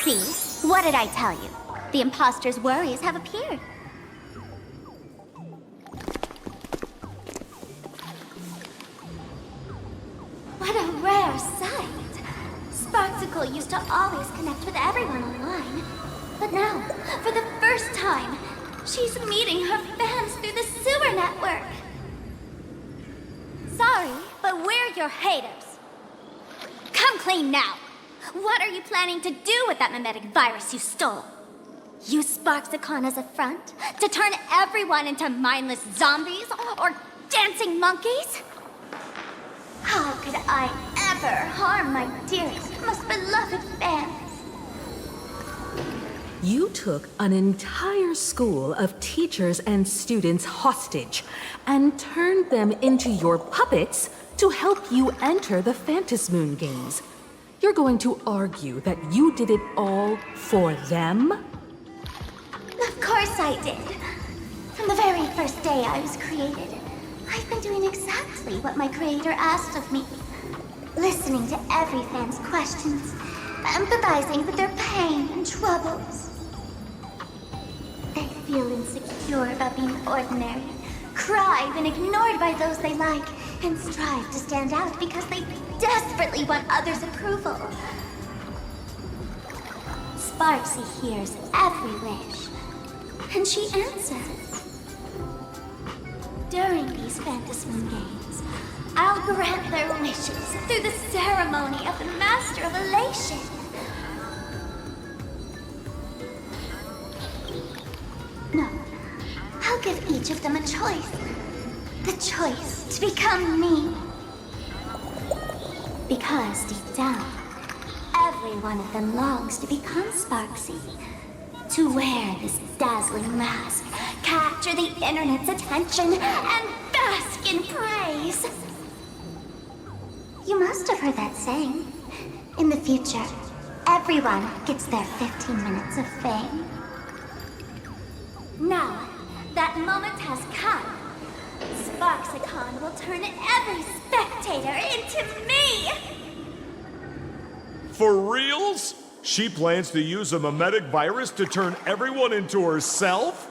See? What did I tell you? The imposter's worries have appeared. What a rare sight! Sparksicle used to always connect with everyone online. But now, for the first time, she's meeting her fans through the sewer network. Sorry, but we're your haters. Come clean now. What are you planning to do with that mimetic virus you stole? Use Sparksicon as a front to turn everyone into mindless zombies or dancing monkeys? How could I ever harm my dearest, most beloved fans? You took an entire school of teachers and students hostage and turned them into your puppets to help you enter the Phantasmoon games. You're going to argue that you did it all for them? Of course I did. From the very first day I was created, I've been doing exactly what my creator asked of me. Listening to every fan's questions, empathizing with their pain and troubles. They feel insecure about being ordinary, cry when ignored by those they like, and strive to stand out because they desperately want others' approval. Sparksy hears every wish, and she answers. During these Phantasmoon games, I'll grant their wishes through the ceremony of the Master of Elation. No, I'll give each of them a choice. The choice to become me. Because deep down, every one of them longs to become Sparksy. To wear this dazzling mask, capture the internet's attention, and bask in praise. You must have heard that saying. In the future, everyone gets their 15 minutes of fame. Now, that moment has come. Sparksicon will turn every spectator into me! For reals? She plans to use a mimetic virus to turn everyone into herself?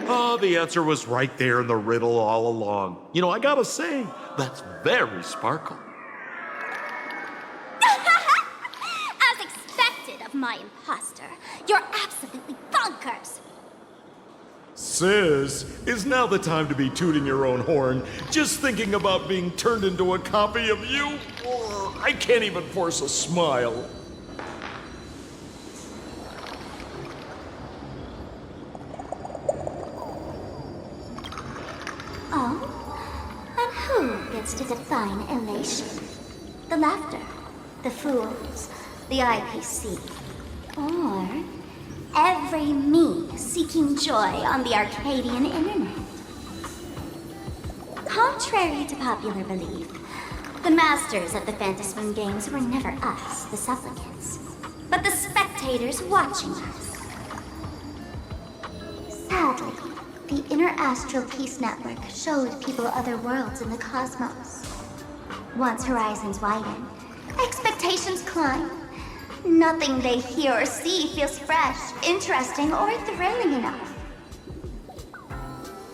Oh, the answer was right there in the riddle all along. You know, I gotta say, that's very Sparkle. As expected of my imposter, you're absolutely bonkers! Sis, is now the time to be tooting your own horn, just thinking about being turned into a copy of you? Oh, I can't even force a smile. Oh? And who gets to define elation? The laughter, the fools, the IPC, or every me seeking joy on the Arcadian internet? Contrary to popular belief, the masters of the Phantasmoon games were never us, the supplicants, but the spectators watching us. Sadly, the Inner Astral Peace Network showed people other worlds in the cosmos. Once horizons widen, expectations climb. Nothing they hear or see feels fresh, interesting, or thrilling enough.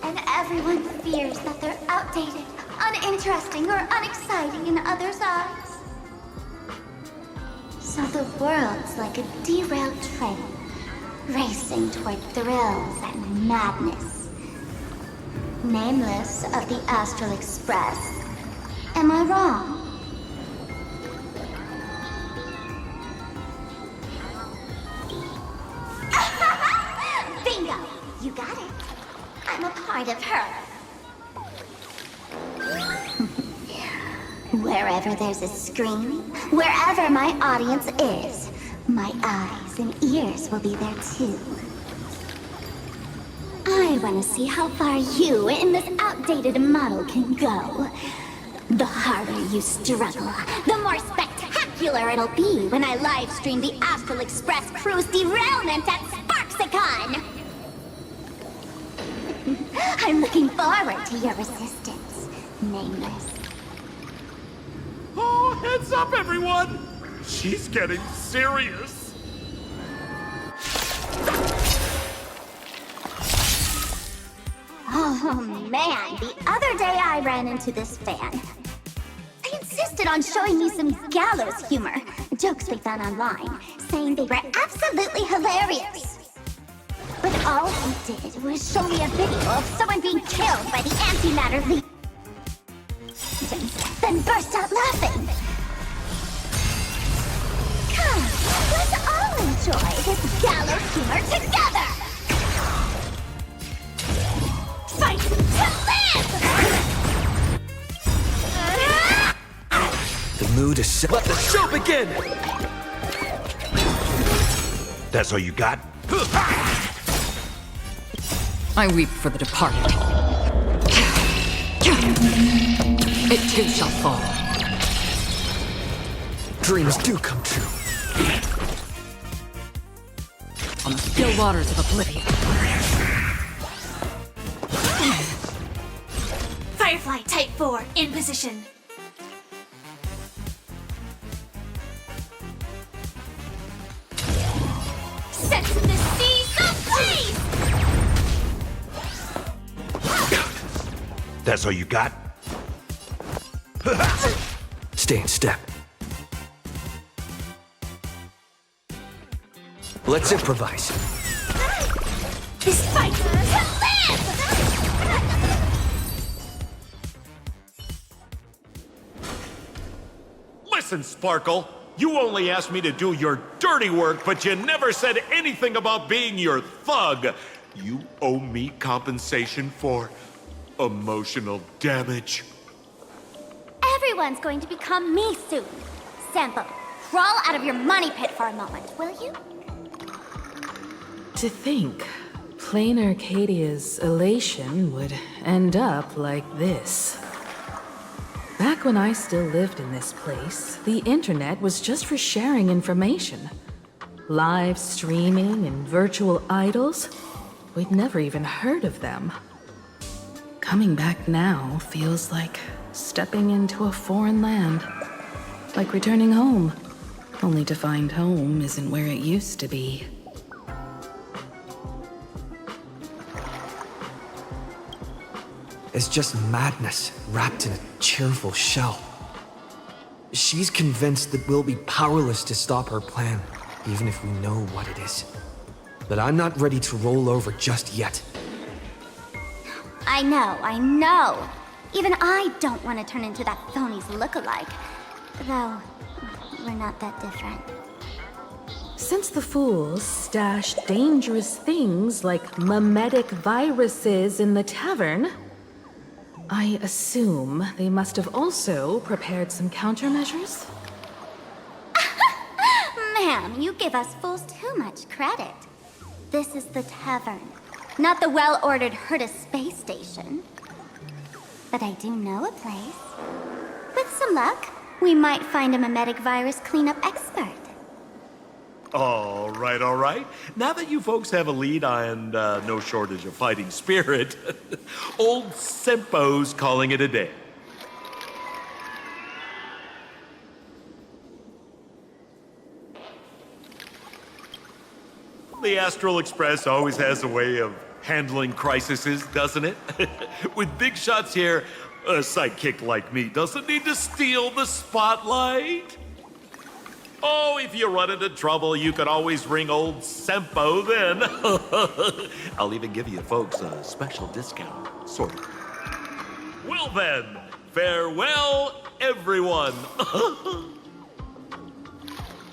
And everyone fears that they're outdated, uninteresting, or unexciting in others' eyes. So the world's like a derailed train, racing toward thrills and madness. Nameless of the Astral Express. Am I wrong? Bingo! You got it. I'm a part of her. Wherever there's a screen, wherever my audience is, my eyes and ears will be there too. I want to see how far you in this outdated model can go. The harder you struggle, the more spectacular it'll be when I live stream the Astral Express crew's derailment at Sparksicon! I'm looking forward to your resistance, Nameless. Oh, heads up, everyone! She's getting serious. Oh man, the other day I ran into this fan. They insisted on showing me some gallows humor, jokes they found online, saying they were absolutely hilarious. But all he did was show me a video of someone being killed by the antimatter legion, then burst out laughing. Come, let's all enjoy this gallows humor together! Fight to live! The mood is set. Let the show begin! That's all you got? I weep for the departed. It too shall fall. Dreams do come true. On the still waters of oblivion. Firefly Type 4 in position. Set the seas ablaze! That's all you got? Stay in step. Let's improvise. This fight to live! Listen, Sparkle. You only asked me to do your dirty work, but you never said anything about being your thug. You owe me compensation for emotional damage. Everyone's going to become me soon. Sampo, crawl out of your money pit for a moment, will you? To think, plain Arcadia's elation would end up like this. Back when I still lived in this place, the internet was just for sharing information. Live streaming and virtual idols, we'd never even heard of them. Coming back now feels like stepping into a foreign land. Like returning home, only to find home isn't where it used to be. It's just madness wrapped in a cheerful shell. She's convinced that we'll be powerless to stop her plan, even if we know what it is. But I'm not ready to roll over just yet. I know. Even I don't want to turn into that phony's lookalike. Though, we're not that different. Since the fools stashed dangerous things like mimetic viruses in the tavern, I assume they must have also prepared some countermeasures? Ma'am, you give us fools too much credit. This is the tavern, not the well-ordered Herta space station. But I do know a place. With some luck, we might find a mimetic virus cleanup expert. All right. Now that you folks have a lead and no shortage of fighting spirit, old Sempo's calling it a day. The Astral Express always has a way of handling crises, doesn't it? With big shots here, a sidekick like me doesn't need to steal the spotlight. Oh, if you run into trouble, you can always ring old Sempo then. I'll even give you folks a special discount, sort of. Well then, farewell, everyone.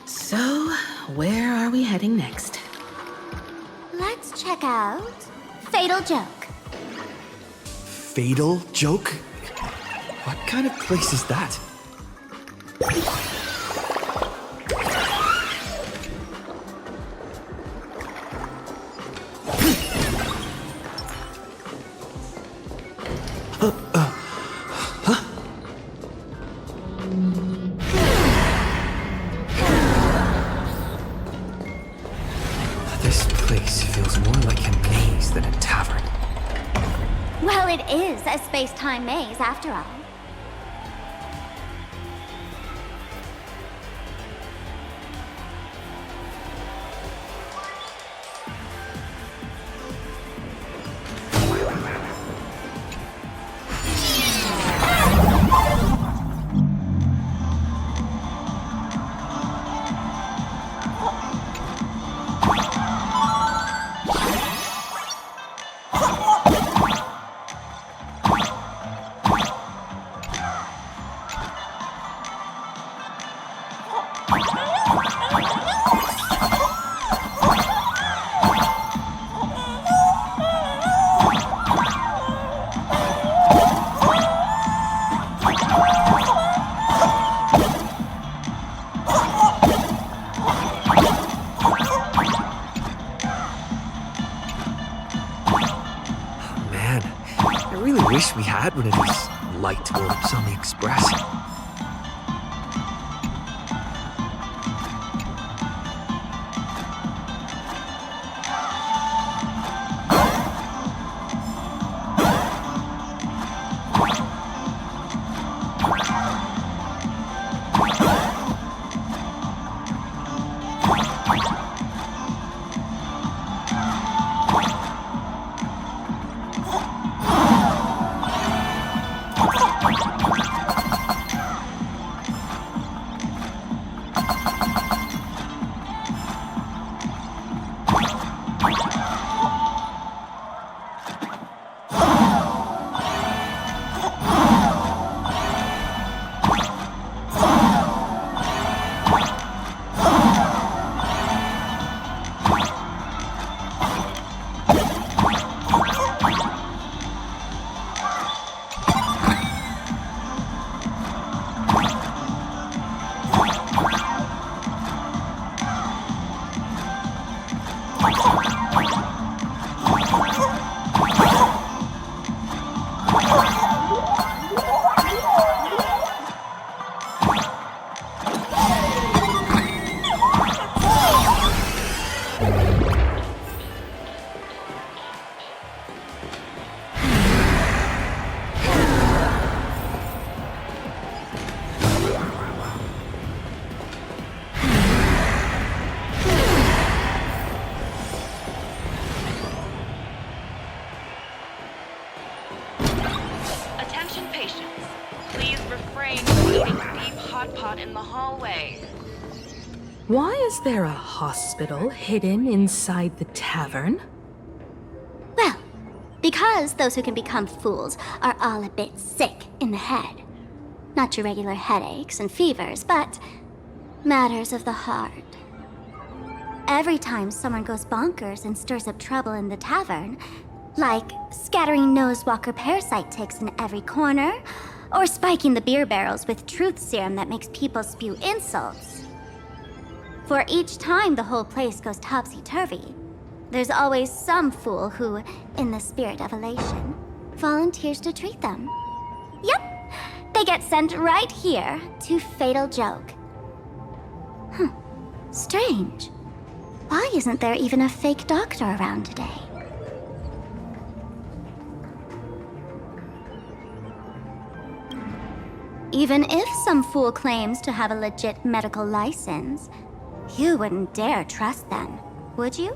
So, where are we heading next? Let's check out Fatal Joke. Fatal joke? What kind of place is that? This place feels more like a maze than a tavern. Well, it is a space-time maze, after all. wish we had one of these light bulbs on the Express. Attention patients. Please refrain from eating beef hot pot in the hallway. Why is there a hospital hidden inside the tavern? Well, because those who can become fools are all a bit sick in the head. Not your regular headaches and fevers, but matters of the heart. Every time someone goes bonkers and stirs up trouble in the tavern, like scattering nosewalker parasite ticks in every corner, or spiking the beer barrels with truth serum that makes people spew insults. For each time the whole place goes topsy-turvy, there's always some fool who, in the spirit of elation, volunteers to treat them. Yep, they get sent right here to Fatal Joke. Strange. Why isn't there even a fake doctor around today? Even if some fool claims to have a legit medical license, you wouldn't dare trust them, would you?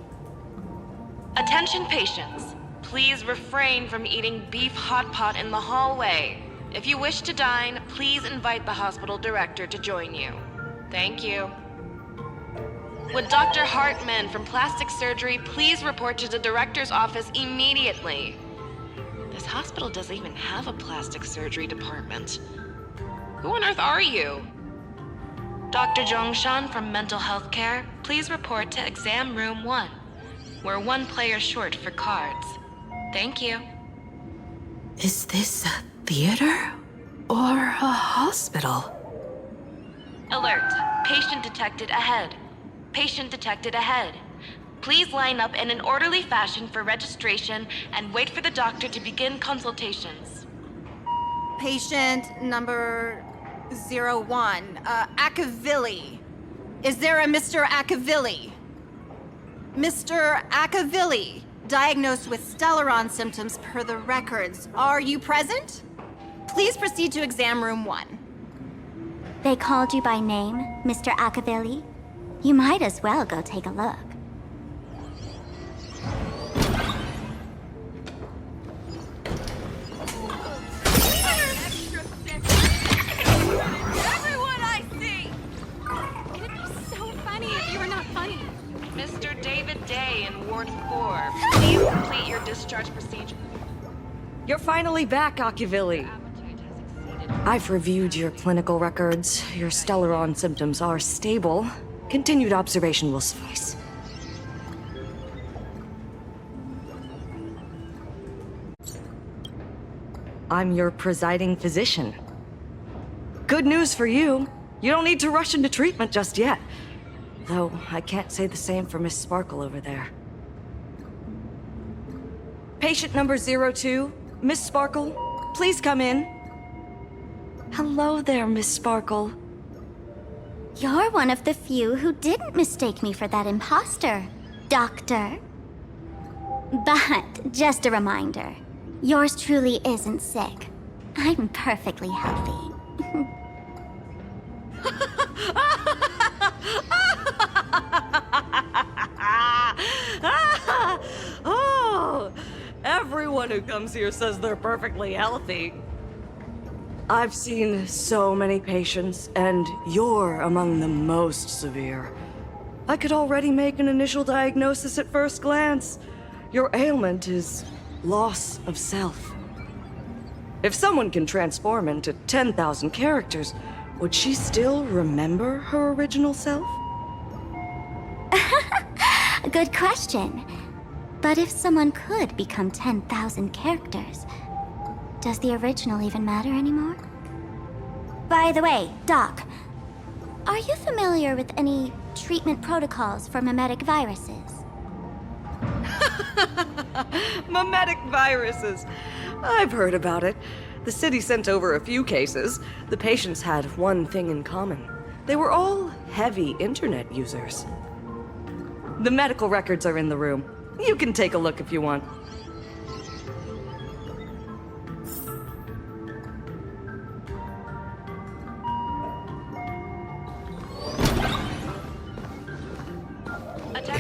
Attention patients. Please refrain from eating beef hot pot in the hallway. If you wish to dine, please invite the hospital director to join you. Thank you. Would Dr. Hartman from Plastic Surgery please report to the director's office immediately? This hospital doesn't even have a plastic surgery department. Who on earth are you? Dr. Zhongshan from Mental Health Care, please report to Exam Room 1. We're one player short for cards. Thank you. Is this a theater or a hospital? Alert. Patient detected ahead. Patient detected ahead. Please line up in an orderly fashion for registration and wait for the doctor to begin consultations. Patient number 01, Akavilli. Is there a Mr. Akavilli? Mr. Akavilli, diagnosed with Stellaron symptoms per the records. Are you present? Please proceed to exam room 1. They called you by name, Mr. Akavilli? You might as well go take a look. Everyone I see! It'd be so funny if you were not funny. Mr. David Day in Ward 4, please complete your discharge procedure. You're finally back, Akivilli. I've reviewed your clinical records. Your Stellaron symptoms are stable. Continued observation will suffice. I'm your presiding physician. Good news for you. You don't need to rush into treatment just yet. Though, I can't say the same for Miss Sparkle over there. Patient number 02, Miss Sparkle, please come in. Hello there, Miss Sparkle. You're one of the few who didn't mistake me for that imposter, Doctor. But just a reminder, yours truly isn't sick. I'm perfectly healthy. Oh, everyone who comes here says they're perfectly healthy. I've seen so many patients, and you're among the most severe. I could already make an initial diagnosis at first glance. Your ailment is loss of self. If someone can transform into 10,000 characters, would she still remember her original self? Good question. But if someone could become 10,000 characters, does the original even matter anymore? By the way, Doc, are you familiar with any treatment protocols for mimetic viruses? Mimetic viruses. I've heard about it. The city sent over a few cases. The patients had one thing in common. They were all heavy internet users. The medical records are in the room. You can take a look if you want.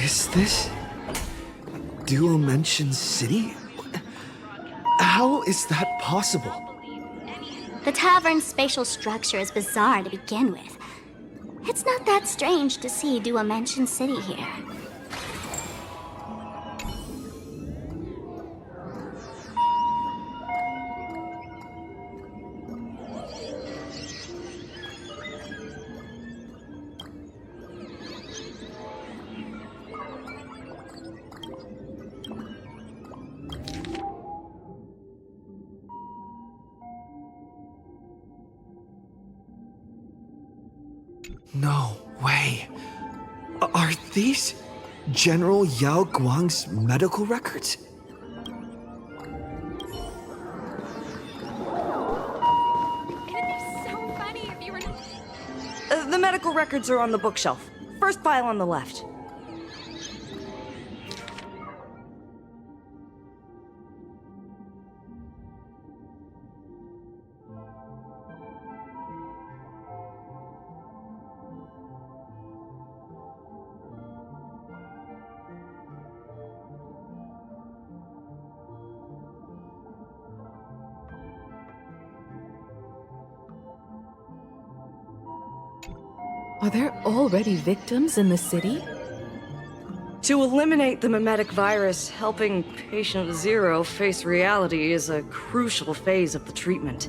Is this Dual-Mention City? How is that possible? The tavern's spatial structure is bizarre to begin with. It's not that strange to see Dual-Mention City here. No way. Are these General Yao Guang's medical records? It would be so funny if you were not... The medical records are on the bookshelf. First file on the left. Are there already victims in the city? To eliminate the mimetic virus, helping Patient Zero face reality is a crucial phase of the treatment.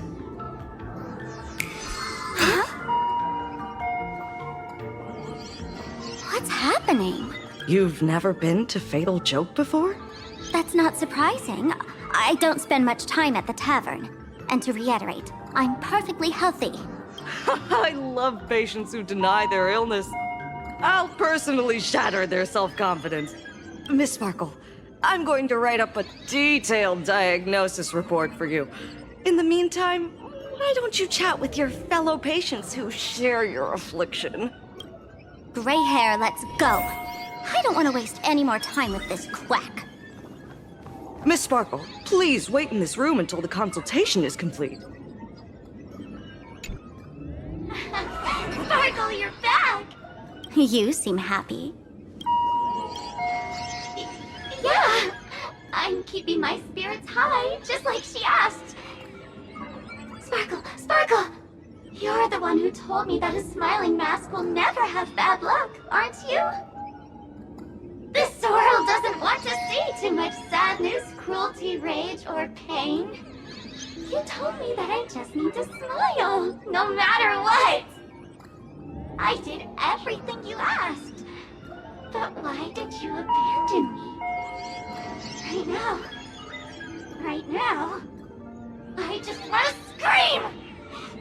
What's happening? You've never been to Fatal Joke before? That's not surprising. I don't spend much time at the tavern. And to reiterate, I'm perfectly healthy. I love patients who deny their illness. I'll personally shatter their self-confidence. Miss Sparkle, I'm going to write up a detailed diagnosis report for you. In the meantime, why don't you chat with your fellow patients who share your affliction? Gray hair, let's go. I don't want to waste any more time with this quack. Miss Sparkle, please wait in this room until the consultation is complete. Sparkle, you're back! You seem happy. Yeah, I'm keeping my spirits high, just like she asked. Sparkle, Sparkle! You're the one who told me that a smiling mask will never have bad luck, aren't you? This world doesn't want to see too much sadness, cruelty, rage, or pain. You told me that I just need to smile, no matter what. I did everything you asked. But why did you abandon me? Right now, I just want to scream,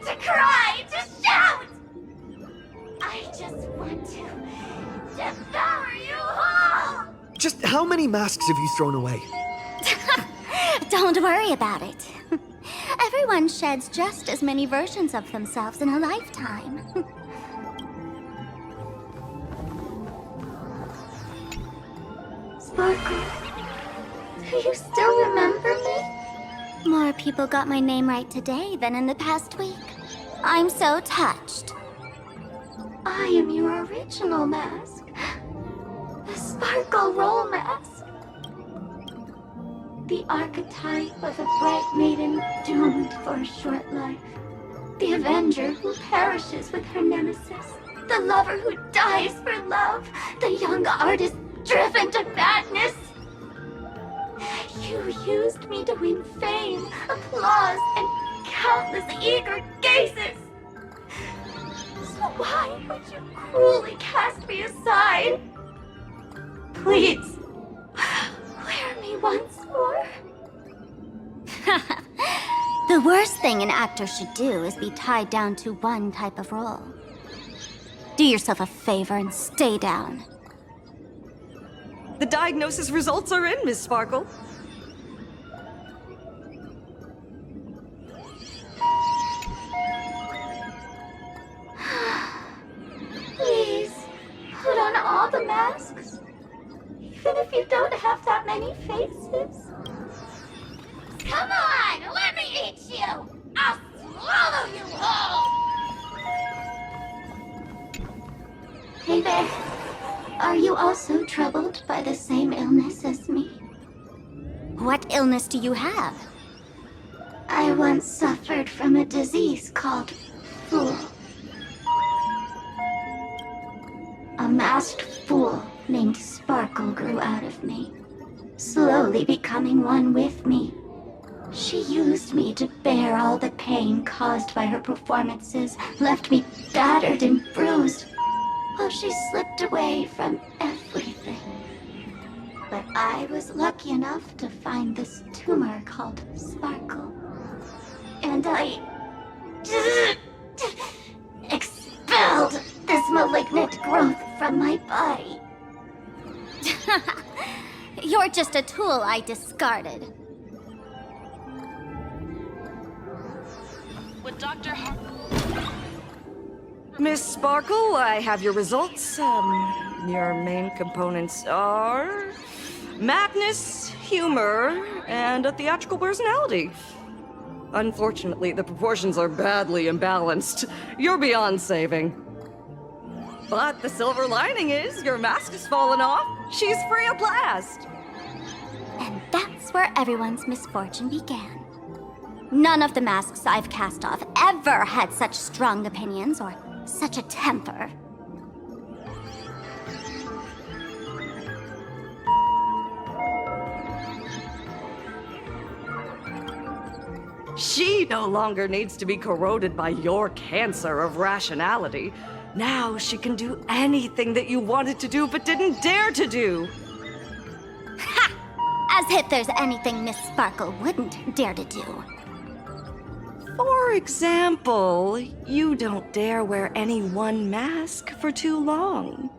to cry, to shout. I just want to devour you all. Just how many masks have you thrown away? Don't worry about it. Ever Everyone sheds just as many versions of themselves in a lifetime. Sparkle, do you still remember me? More people got my name right today than in the past week. I'm so touched. I am your original mask. The Sparkle Roll Mask. The archetype of a bright maiden doomed for a short life. The avenger who perishes with her nemesis. The lover who dies for love. The young artist driven to madness. You used me to win fame, applause, and countless eager gazes. So why would you cruelly cast me aside? Please, wear me once more. The worst thing an actor should do is be tied down to one type of role. Do yourself a favor and stay down. The diagnosis results are in, Miss Sparkle. Please, put on all the masks. Even if you don't have that many faces. Come on, let me eat you! I'll swallow you whole! Hey there. Are you also troubled by the same illness as me? What illness do you have? I once suffered from a disease called Fool. A masked fool named Sparkle grew out of me, slowly becoming one with me. She used me to bear all the pain caused by her performances, left me battered and bruised, while she slipped away from everything. But I was lucky enough to find this tumor called Sparkle. And I expelled this malignant growth from my body. You're just a tool I discarded. Would Dr. Miss Sparkle, I have your results. Your main components are madness, humor, and a theatrical personality. Unfortunately, the proportions are badly imbalanced. You're beyond saving. But the silver lining is your mask has fallen off. She's free of blast. And that's where everyone's misfortune began. None of the masks I've cast off ever had such strong opinions or such a temper. She no longer needs to be corroded by your cancer of rationality. Now she can do anything that you wanted to do but didn't dare to do. Ha! As if there's anything Miss Sparkle wouldn't dare to do. For example, you don't dare wear any one mask for too long.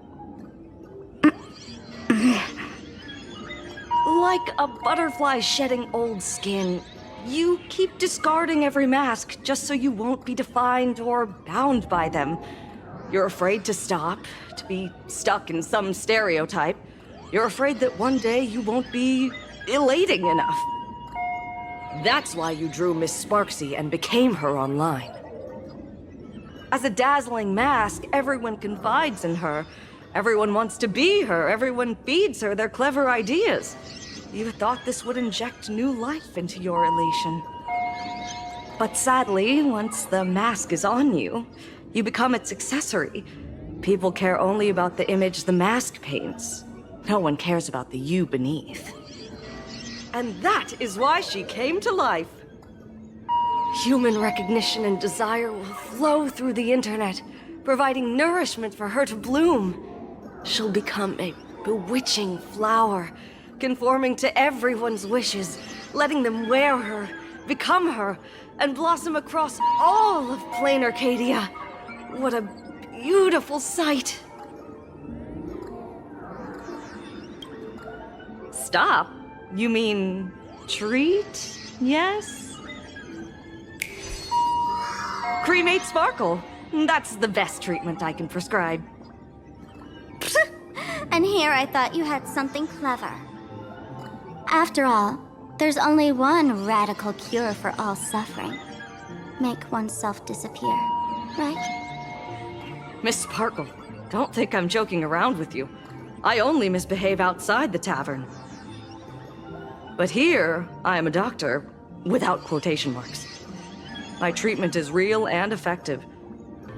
Like a butterfly shedding old skin, you keep discarding every mask just so you won't be defined or bound by them. You're afraid to stop, to be stuck in some stereotype. You're afraid that one day you won't be elating enough. That's why you drew Miss Sparksy and became her online. As a dazzling mask, everyone confides in her. Everyone wants to be her. Everyone feeds her their clever ideas. You thought this would inject new life into your elation. But sadly, once the mask is on you, you become its accessory. People care only about the image the mask paints. No one cares about the you beneath. And that is why she came to life. Human recognition and desire will flow through the internet, providing nourishment for her to bloom. She'll become a bewitching flower, conforming to everyone's wishes, letting them wear her, become her, and blossom across all of plain Arcadia. What a beautiful sight. Stop? You mean treat? Yes? Cremate Sparkle. That's the best treatment I can prescribe. And here I thought you had something clever. After all, there's only one radical cure for all suffering. Make oneself disappear, right? Miss Sparkle, don't think I'm joking around with you. I only misbehave outside the tavern. But here, I am a doctor, without quotation marks. My treatment is real and effective.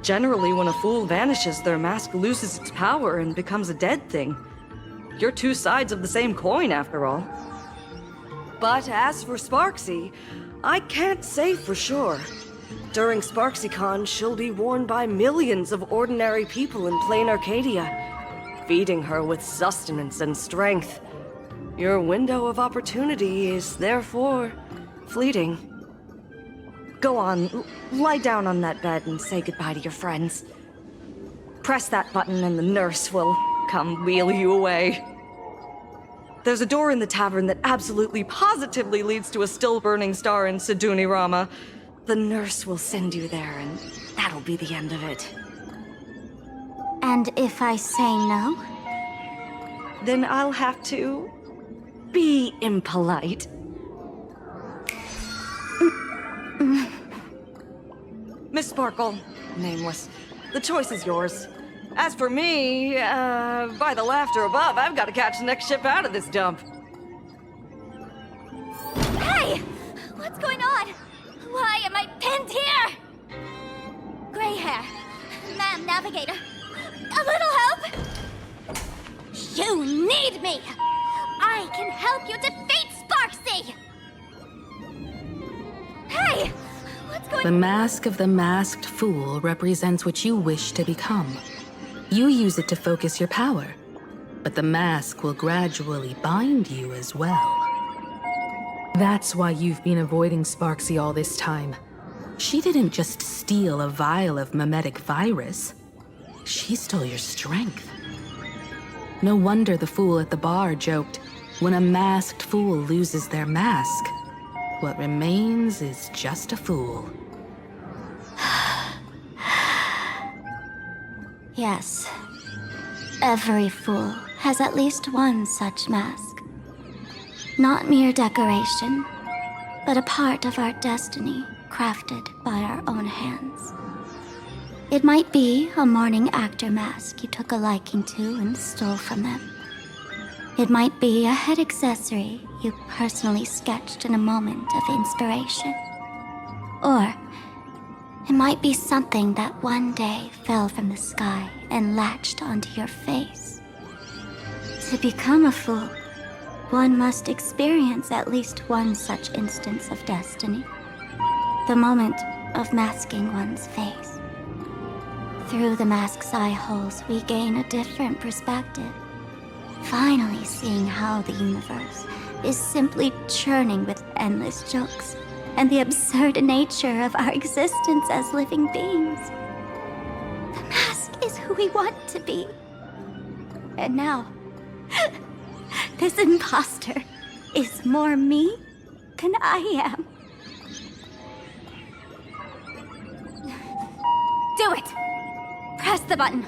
Generally, when a fool vanishes, their mask loses its power and becomes a dead thing. You're two sides of the same coin, after all. But as for Sparksy, I can't say for sure. During SparksyCon, she'll be worn by millions of ordinary people in plain Arcadia, feeding her with sustenance and strength. Your window of opportunity is therefore fleeting. Go on, lie down on that bed and say goodbye to your friends. Press that button and the nurse will come wheel you away. There's a door in the tavern that absolutely positively leads to a still-burning star in Siduni Rama. The nurse will send you there, and that'll be the end of it. And if I say no? Then I'll have to be impolite. Miss Sparkle, nameless, the choice is yours. As for me, by the laughter above, I've got to catch the next ship out of this dump. Hey! What's going on? Why am I pinned here? Gray hair. Ma'am, navigator. A little help? You need me! I can help you defeat Sparksy! Hey! What's going The mask of the masked fool represents what you wish to become. You use it to focus your power, but the mask will gradually bind you as well. That's why you've been avoiding Sparksy all this time. She didn't just steal a vial of mimetic virus. She stole your strength. No wonder the fool at the bar joked, when a masked fool loses their mask, what remains is just a fool. Yes. Every fool has at least one such mask. Not mere decoration, but a part of our destiny crafted by our own hands. It might be a morning actor mask you took a liking to and stole from them. It might be a head accessory you personally sketched in a moment of inspiration. Or it might be something that one day fell from the sky and latched onto your face. To become a fool, one must experience at least one such instance of destiny. The moment of masking one's face. Through the mask's eye holes, we gain a different perspective. Finally seeing how the universe is simply churning with endless jokes and the absurd nature of our existence as living beings. The mask is who we want to be. And now, this imposter is more me than I am. Do it! Press the button.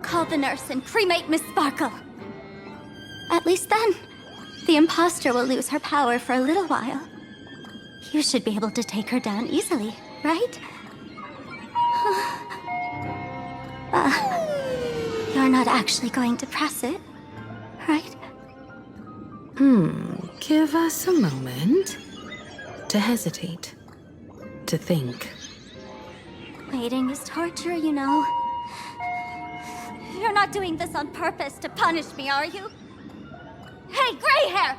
Call the nurse and cremate Miss Sparkle. At least then, the imposter will lose her power for a little while. You should be able to take her down easily, right? You're not actually going to press it, right? Give us a moment to hesitate, to think. Waiting is torture, you know. You're not doing this on purpose to punish me, are you? Hey, gray hair!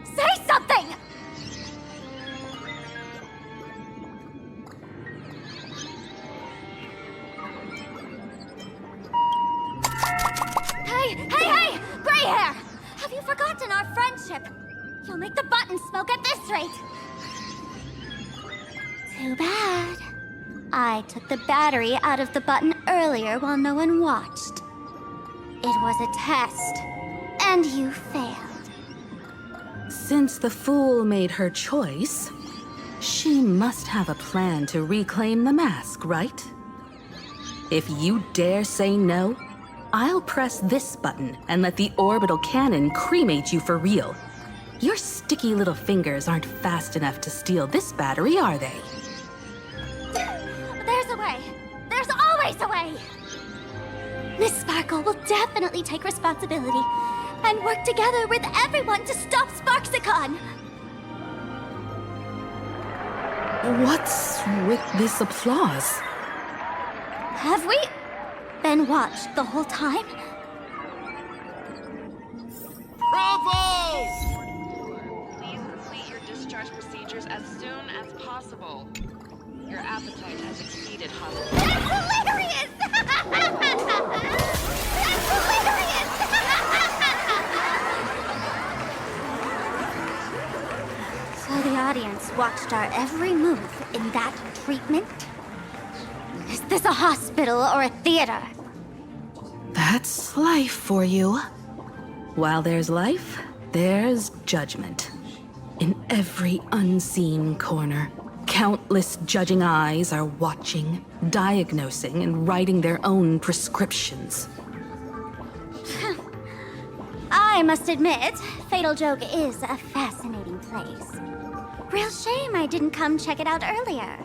Say something! Hey! Gray hair! Have you forgotten our friendship? You'll make the button smoke at this rate. Too bad. I took the battery out of the button earlier while no one watched. It was a test, and you failed. Since the fool made her choice, She must have a plan to reclaim the mask, right? If you dare say no, I'll press this button and let the orbital cannon cremate you for real. Your sticky little fingers aren't fast enough to steal this battery, are they? There's a way. There's always a way. Miss Sparkle will definitely take responsibility and work together with everyone to stop Sparksicon. What's with this applause? Have we been watched the whole time? Bravo! Please complete your discharge procedures as soon as possible. Your appetite has exceeded hospital. That's hilarious! That's hilarious! So the audience watched our every move in that treatment? Is this a hospital or a theater? That's life for you. While there's life, there's judgment. In every unseen corner, countless judging eyes are watching, diagnosing, and writing their own prescriptions. I must admit, Fatal Joke is a fascinating place. Real shame I didn't come check it out earlier.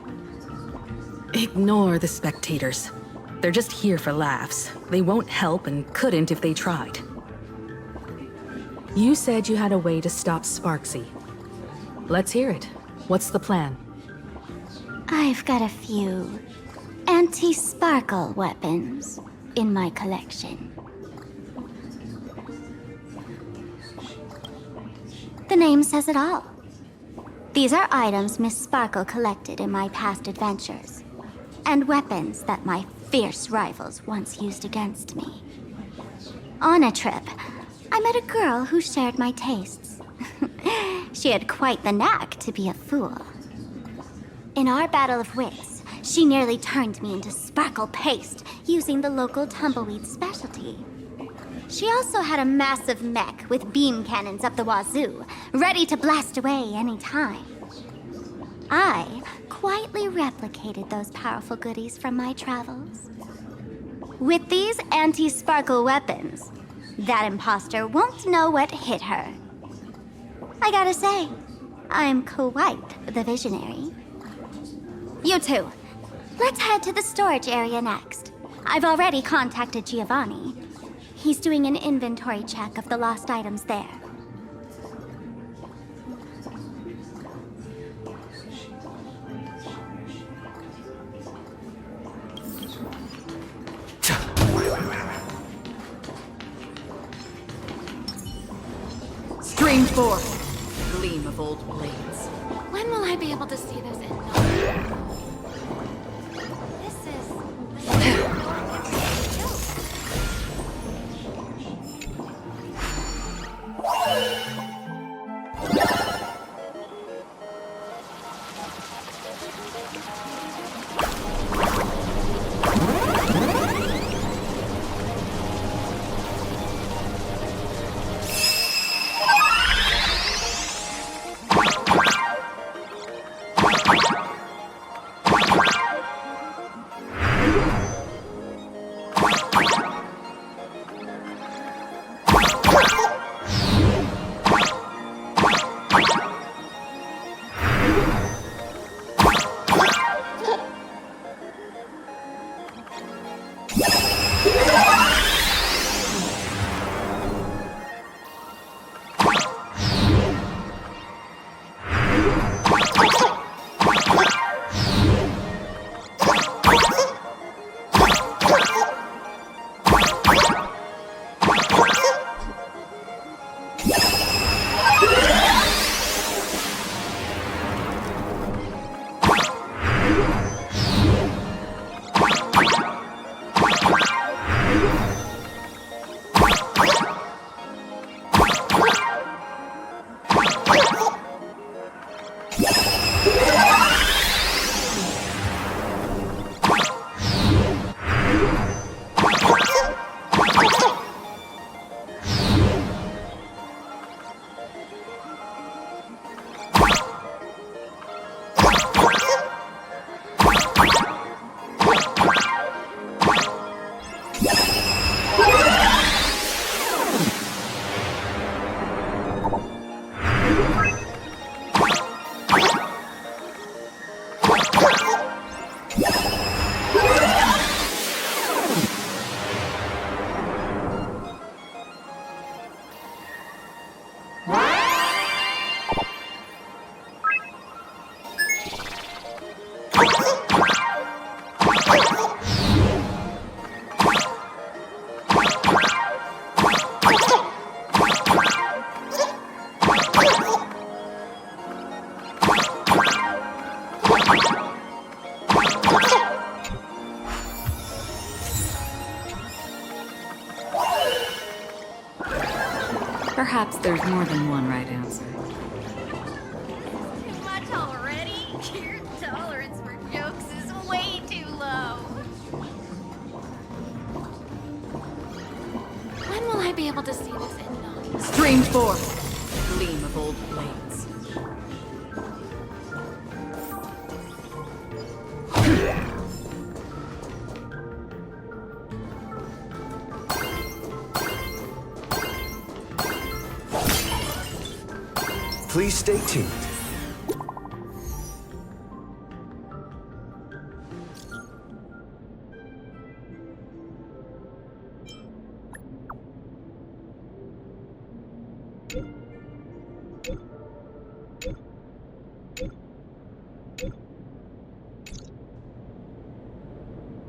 Ignore the spectators. They're just here for laughs. They won't help and couldn't if they tried. You said you had a way to stop Sparksy. Let's hear it. What's the plan? I've got a few anti-sparkle weapons in my collection. The name says it all. These are items Miss Sparkle collected in my past adventures, and weapons that my fierce rivals once used against me. On a trip, I met a girl who shared my tastes. She had quite the knack to be a fool. In our battle of wits, she nearly turned me into sparkle paste using the local tumbleweed specialty. She also had a massive mech with beam cannons up the wazoo, ready to blast away any time. I quietly replicated those powerful goodies from my travels. With these anti-sparkle weapons, that imposter won't know what hit her. I gotta say, I'm quite the visionary. You two, let's head to the storage area next. I've already contacted Giovanni. He's doing an inventory check of the lost items there. Stream forth, gleam of old blades. When will I be able to see this in? This is Perhaps there's more than one right answer. Too much already? Your tolerance for jokes is way too low. When will I be able to see this end on? Stream 4. Gleam of old blades. Please stay tuned.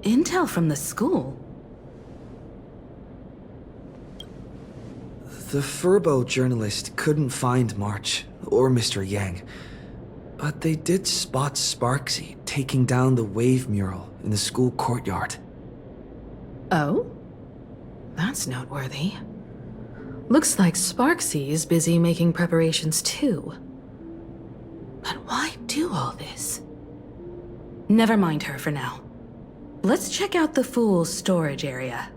Intel from the school? The Furbo journalist couldn't find March or Mr. Yang, but they did spot Sparksy taking down the wave mural in the school courtyard. Oh? That's noteworthy. Looks like Sparksy is busy making preparations too. But why do all this? Never mind her for now. Let's check out the Fool's storage area.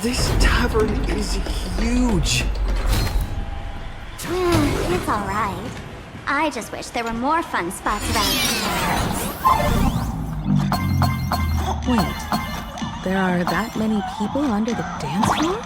This tavern is huge. It's alright. I just wish there were more fun spots around here. Wait, there are that many people under the dance floor?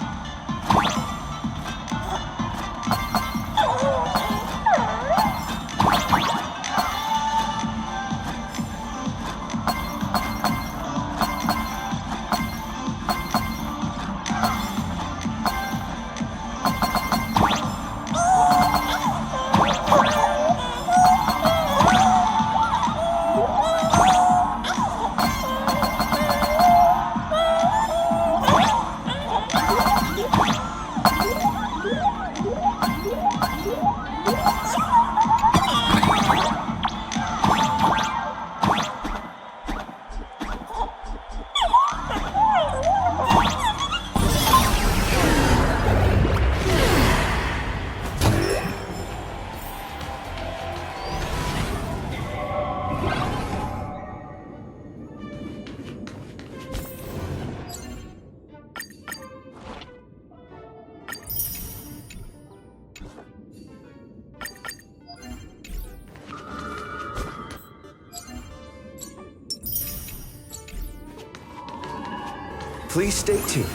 Please stay tuned.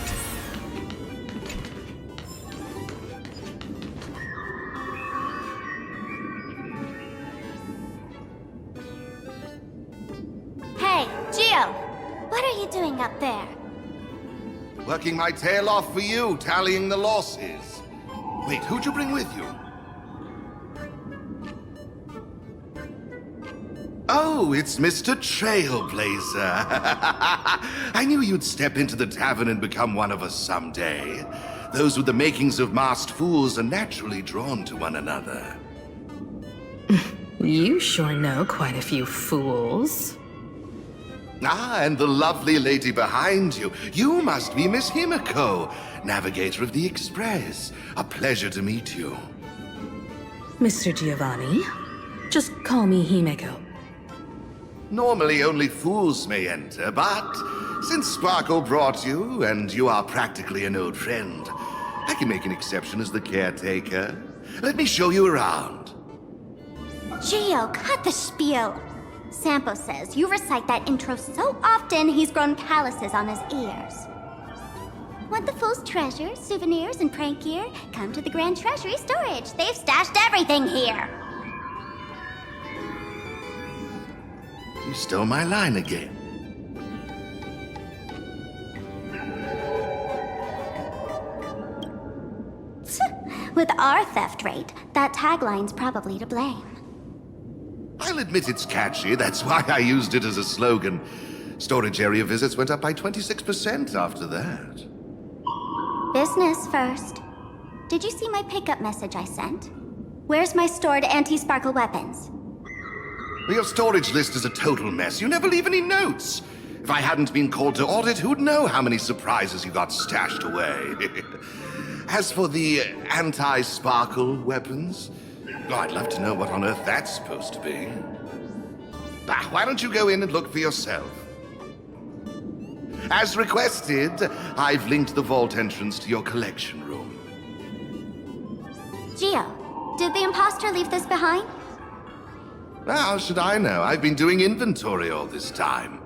Hey, Gio! What are you doing up there? Working my tail off for you, tallying the losses. Wait, who'd you bring with you? Oh, it's Mr. Trailblazer. I knew you'd step into the tavern and become one of us someday. Those with the makings of masked fools are naturally drawn to one another. You sure know quite a few fools. Ah, and the lovely lady behind you. You must be Miss Himiko, navigator of the Express. A pleasure to meet you. Mr. Giovanni, just call me Himeko. Normally only fools may enter, but since Sparkle brought you, and you are practically an old friend, I can make an exception as the caretaker. Let me show you around. Gio, cut the spiel. Sampo says you recite that intro so often he's grown calluses on his ears. Want the Fool's treasures, souvenirs, and prank gear? Come to the Grand Treasury Storage. They've stashed everything here. You stole my line again. With our theft rate, that tagline's probably to blame. I'll admit it's catchy, that's why I used it as a slogan. Storage area visits went up by 26% after that. Business first. Did you see my pickup message I sent? Where's my stored anti-sparkle weapons? Well, your storage list is a total mess. You never leave any notes. If I hadn't been called to audit, who'd know how many surprises you got stashed away? As for the anti-sparkle weapons, well, I'd love to know what on earth that's supposed to be. Why don't you go in and look for yourself? As requested, I've linked the vault entrance to your collection room. Geo, did the imposter leave this behind? How should I know? I've been doing inventory all this time.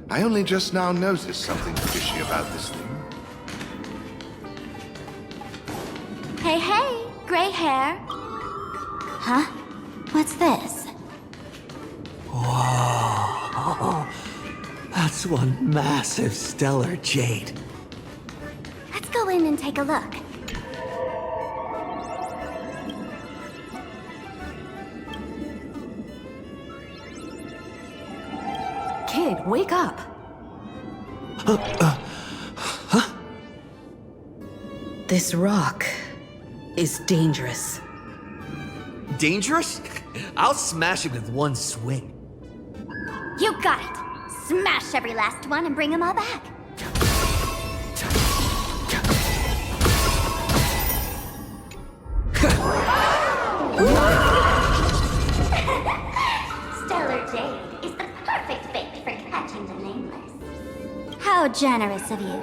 I only just now noticed something fishy about this thing. Hey, hey, gray hair. Huh? What's this? Whoa. That's one massive stellar jade. Let's go in and take a look. Kid, wake up. This rock is dangerous. Dangerous? I'll smash it with one swing. You got it. Smash every last one and bring them all back. Stellar jade is the perfect bait for catching the nameless. How generous of you.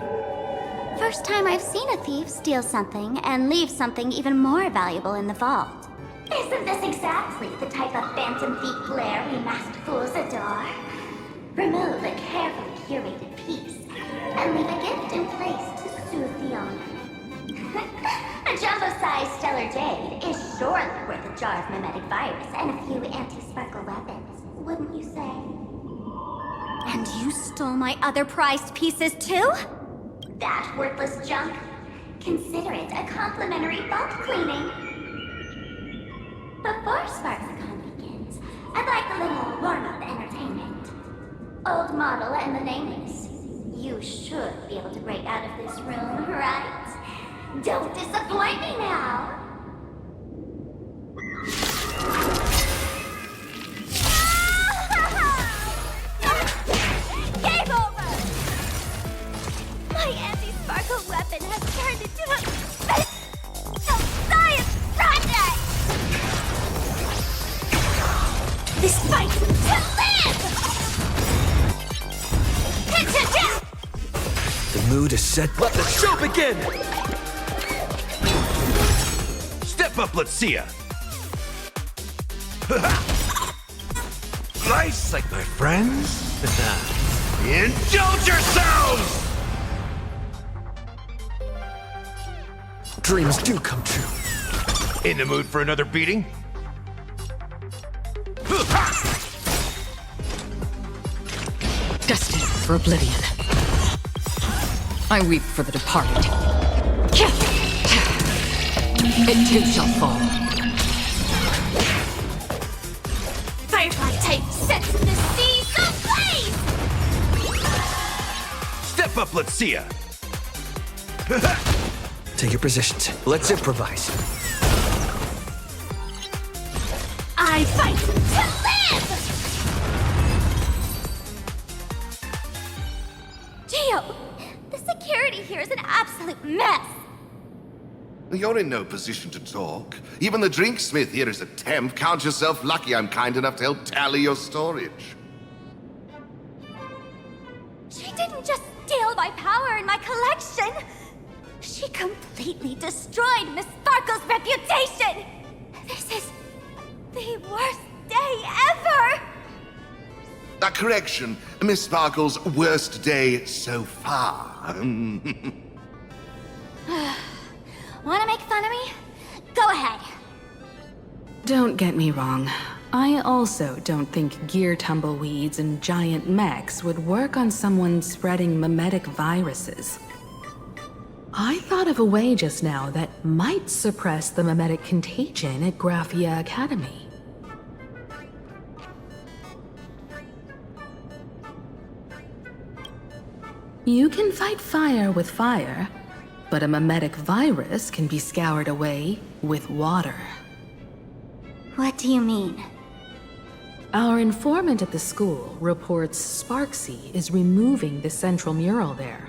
First time I've seen a thief steal something and leave something even more valuable in the vault. Isn't this exactly the type of phantom thief glare we masked fools adore? Remove a carefully curated piece and leave a gift in place to soothe the owner. A jumbo-sized stellar jade is surely worth a jar of mimetic virus and a few anti-sparkle weapons, wouldn't you say? And you stole my other prized pieces too? That worthless junk? Consider it a complimentary vault cleaning. Before SparksCon begins, I'd like a little warm-up entertainment. Old model and the nameless. You should be able to break out of this room, right? Don't disappoint me now! Game over! My anti-sparkle weapon has turned into a science project! This fight to live! Into death! The mood is set. Let the show begin! Step up, let's see ya. Nice, like my friends. Indulge yourselves! Dreams do come true. In the mood for another beating? Destined for oblivion. I weep for the departed. It too shall fall. Firefly type sets the seas ablaze! Step up, let's see ya. Take your positions. Let's improvise. I fight to live! Geo, the security here is an absolute mess. You're in no position to talk. Even the drinksmith here is a temp. Count yourself lucky I'm kind enough to help tally your storage. She didn't just steal my power and my collection. She completely destroyed Miss Sparkle's reputation. This is the worst day ever. A correction, Miss Sparkle's worst day so far. Want to make fun of me? Go ahead. Don't get me wrong. I also don't think gear tumbleweeds and giant mechs would work on someone spreading mimetic viruses. I thought of a way just now that might suppress the mimetic contagion at Graphia Academy. You can fight fire with fire, but a mimetic virus can be scoured away with water. What do you mean? Our informant at the school reports Sparksy is removing the central mural there.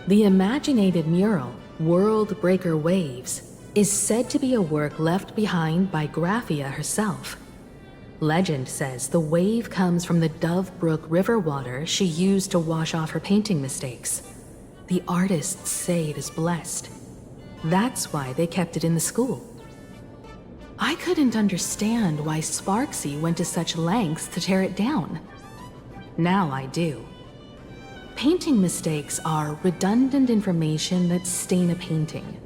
The imaginated mural, World Breaker Waves, is said to be a work left behind by Graphia herself. Legend says the wave comes from the Dove Brook river water she used to wash off her painting mistakes. The artists say it is blessed. That's why they kept it in the school. I couldn't understand why Sparksy went to such lengths to tear it down. Now I do. Painting mistakes are redundant information that stain a painting.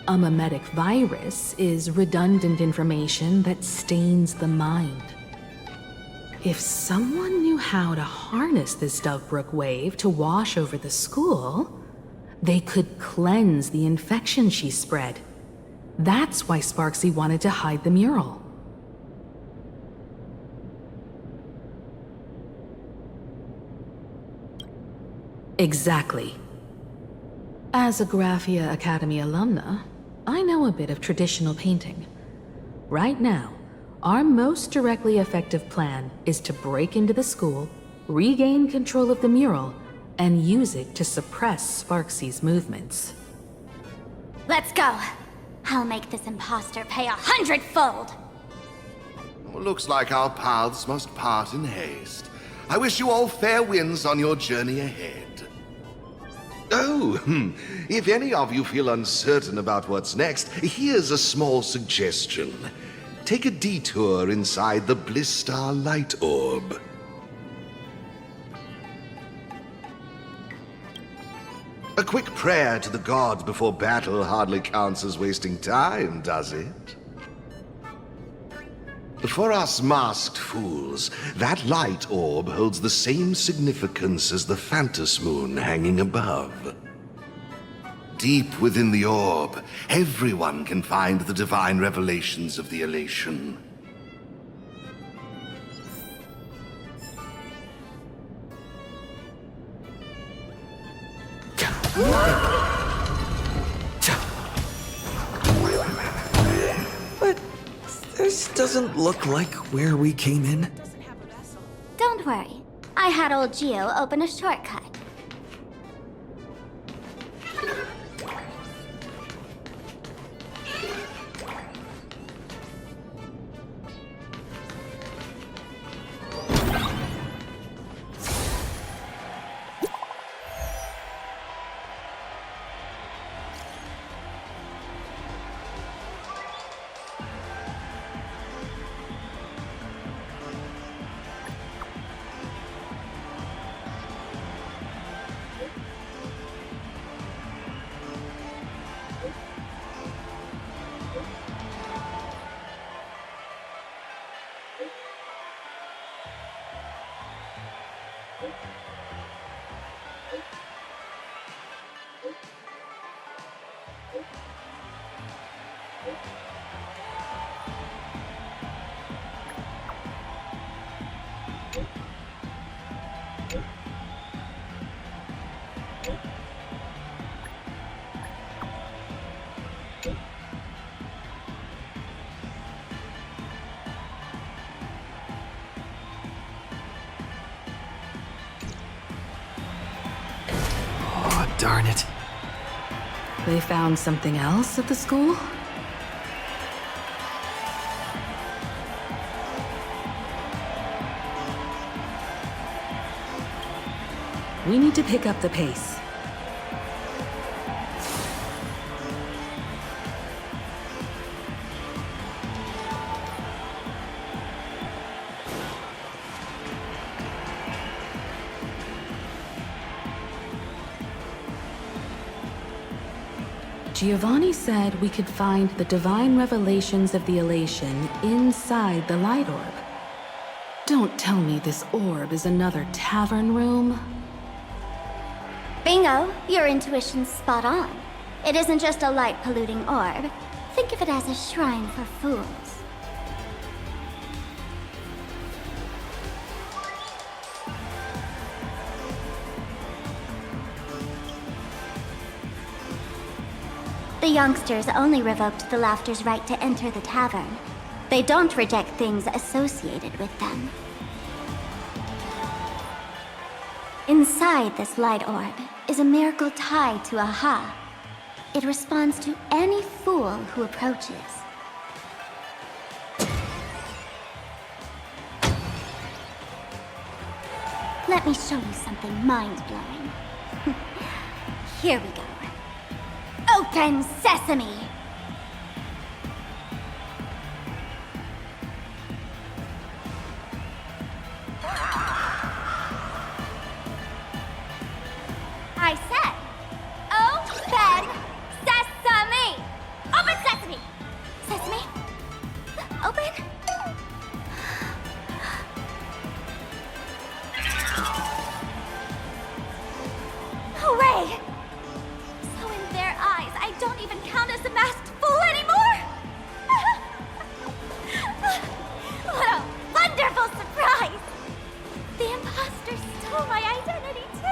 A mimetic virus is redundant information that stains the mind. If someone knew how to harness this Dovebrook wave to wash over the school, they could cleanse the infection she spread. That's why Sparksy wanted to hide the mural. Exactly. As a Graphia Academy alumna, I know a bit of traditional painting. Right now, our most directly effective plan is to break into the school, regain control of the mural, and use it to suppress Sparksy's movements. Let's go. I'll make this imposter pay 100-fold. Looks like our paths must part in haste. I wish you all fair winds on your journey ahead. Oh, if any of you feel uncertain about what's next, here's a small suggestion. Take a detour inside the Blistar Light Orb. A quick prayer to the gods before battle hardly counts as wasting time, does it? For us masked fools, that light orb holds the same significance as the Phantos Moon hanging above. Deep within the orb, everyone can find the divine revelations of the elation. But this doesn't look like where we came in. Don't worry. I had old Geo open a shortcut. Oh, darn it. They found something else at the school? We need to pick up the pace. Giovanni said we could find the divine revelations of the elation inside the light orb. Don't tell me this orb is another tavern room. Bingo, your intuition's spot on. It isn't just a light-polluting orb. Think of it as a shrine for fools. The youngsters only revoked the Laughter's right to enter the tavern. They don't reject things associated with them. Inside this light orb is a miracle tied to Aha. It responds to any fool who approaches. Let me show you something mind-blowing. Here we go. Open sesame! I said, open sesame! Open sesame! Sesame? Open? Hooray! So in their eyes, I don't even count as a masked fool anymore? What a wonderful surprise! The imposter stole my identity too!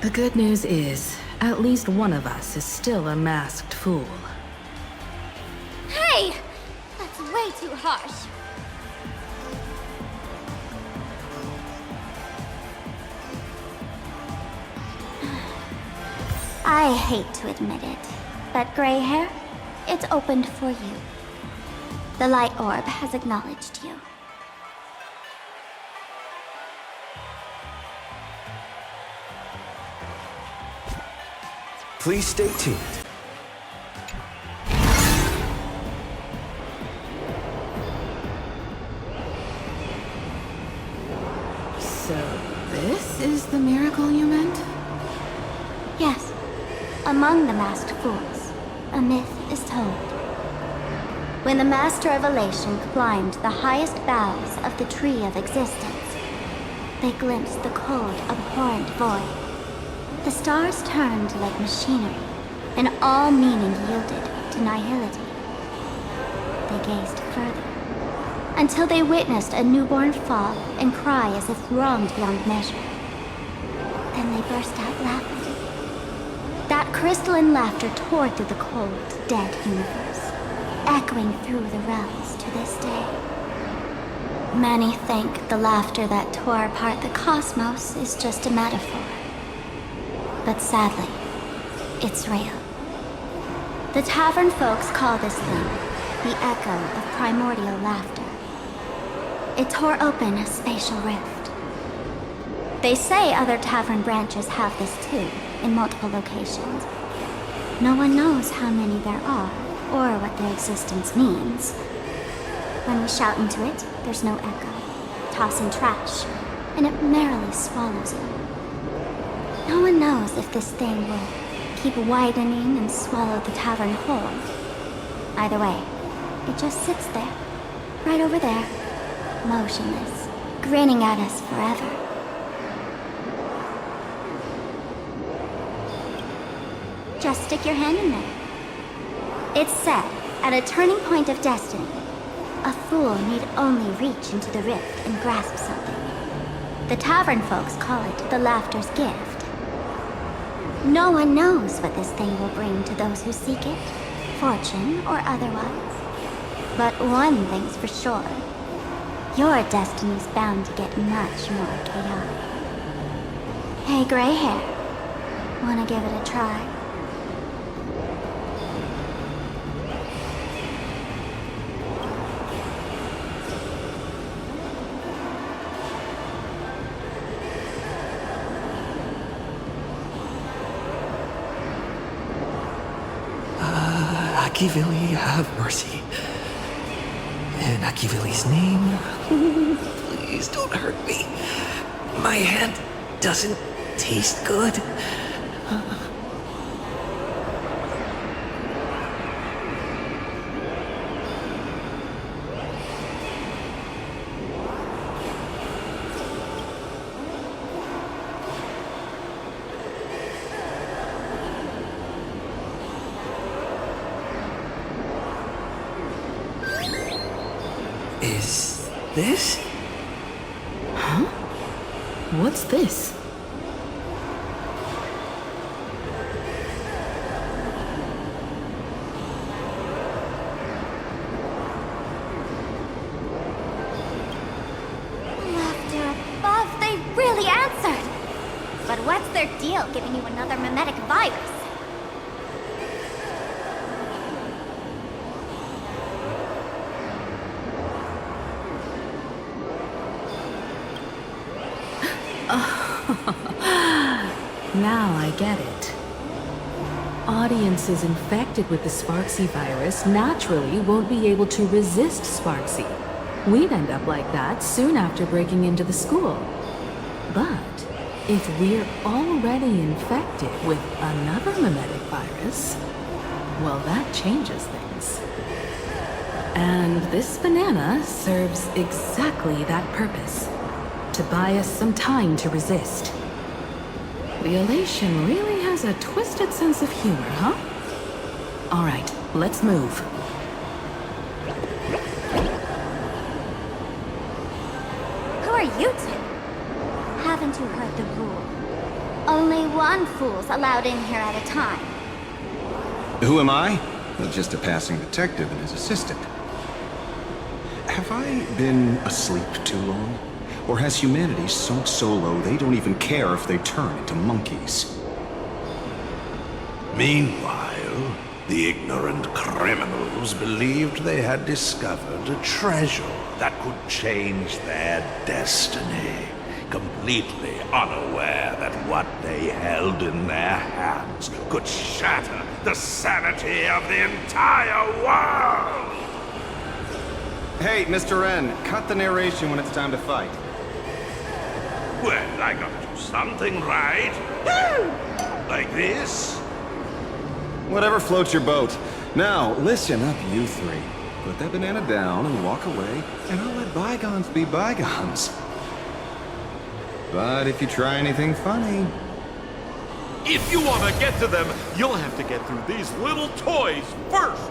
The good news is, at least one of us is still a masked fool. Hey! That's way too harsh. I hate to admit it, but gray hair, it's opened for you. The light orb has acknowledged you. Please stay tuned. So, this is the miracle you meant? Yes. Among the masked fools, a myth is told. When the Master of Elation climbed the highest boughs of the Tree of Existence, they glimpsed the cold, abhorrent void. The stars turned like machinery, and all meaning yielded to nihility. They gazed further, until they witnessed a newborn fall and cry as if wronged beyond measure. Then they burst out laughing. That crystalline laughter tore through the cold, dead universe, echoing through the realms to this day. Many think the laughter that tore apart the cosmos is just a metaphor. But sadly, it's real. The tavern folks call this thing the echo of primordial laughter. It tore open a spatial rift. They say other tavern branches have this too, in multiple locations. No one knows how many there are, or what their existence means. When we shout into it, there's no echo. Toss in trash, and it merrily swallows you. No one knows if this thing will keep widening and swallow the tavern whole. Either way, it just sits there, right over there, motionless, grinning at us forever. Just stick your hand in there. It's said, at a turning point of destiny, a fool need only reach into the rift and grasp something. The tavern folks call it the laughter's gift. No one knows what this thing will bring to those who seek it, fortune or otherwise. But one thing's for sure. Your destiny's bound to get much more chaotic. Hey, gray hair. Wanna give it a try? Akivili, have mercy. In Akivili's name, please don't hurt me. My hand doesn't taste good. Is this? What's this? Laughter above, they really answered! But what's their deal giving you another mimetic virus? Now I get it. Audiences infected with the Sparksy virus naturally won't be able to resist Sparksy. We'd end up like that soon after breaking into the school. But if we're already infected with another mimetic virus, well, that changes things. And this banana serves exactly that purpose. To buy us some time to resist. The elation really has a twisted sense of humor, huh? All right, let's move. Who are you two? Haven't you heard the rule? Only one fool's allowed in here at a time. Who am I? Well, just a passing detective and his assistant. Have I been asleep too long? Or has humanity sunk so low they don't even care if they turn into monkeys? Meanwhile, the ignorant criminals believed they had discovered a treasure that could change their destiny, completely unaware that what they held in their hands could shatter the sanity of the entire world! Hey, Mr. N, cut the narration when it's time to fight. Well, I gotta do something, right? Like this? Whatever floats your boat. Now, listen up, you three. Put that banana down and walk away, and I'll let bygones be bygones. But if you try anything funny... If you want to get to them, you'll have to get through these little toys first!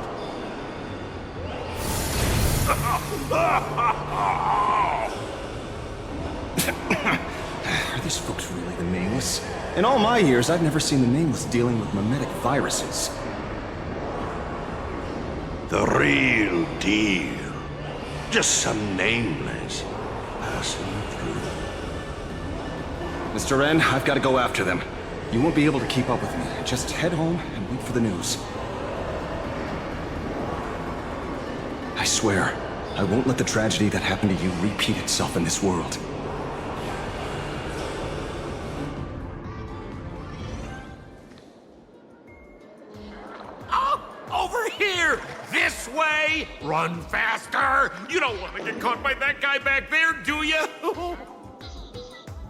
Are these folks really the Nameless? In all my years, I've never seen the Nameless dealing with mimetic viruses. The real deal. Just some nameless passing through. Mr. N, I've got to go after them. You won't be able to keep up with me. Just head home and wait for the news. I swear, I won't let the tragedy that happened to you repeat itself in this world. Over here! This way! Run faster! You don't want to get caught by that guy back there, do you?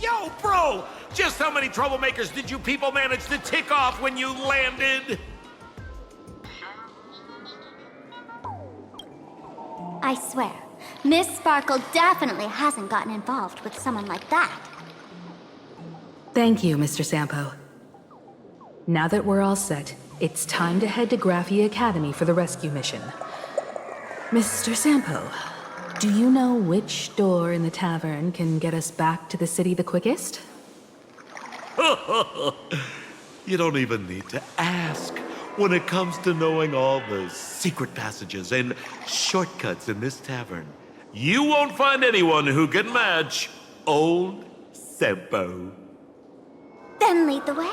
Yo, bro! Just how many troublemakers did you people manage to tick off when you landed? I swear, Miss Sparkle definitely hasn't gotten involved with someone like that. Thank you, Mr. Sampo. Now that we're all set, it's time to head to Graphia Academy for the rescue mission. Mr. Sampo, do you know which door in the tavern can get us back to the city the quickest? You don't even need to ask. When it comes to knowing all the secret passages and shortcuts in this tavern, you won't find anyone who can match old Sampo. Then lead the way.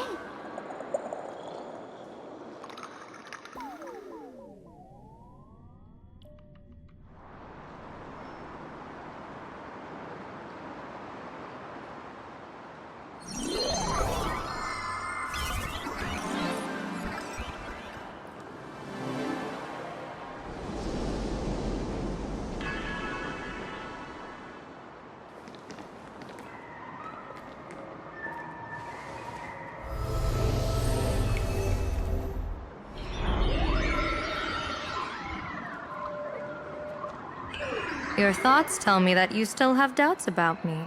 Your thoughts tell me that you still have doubts about me.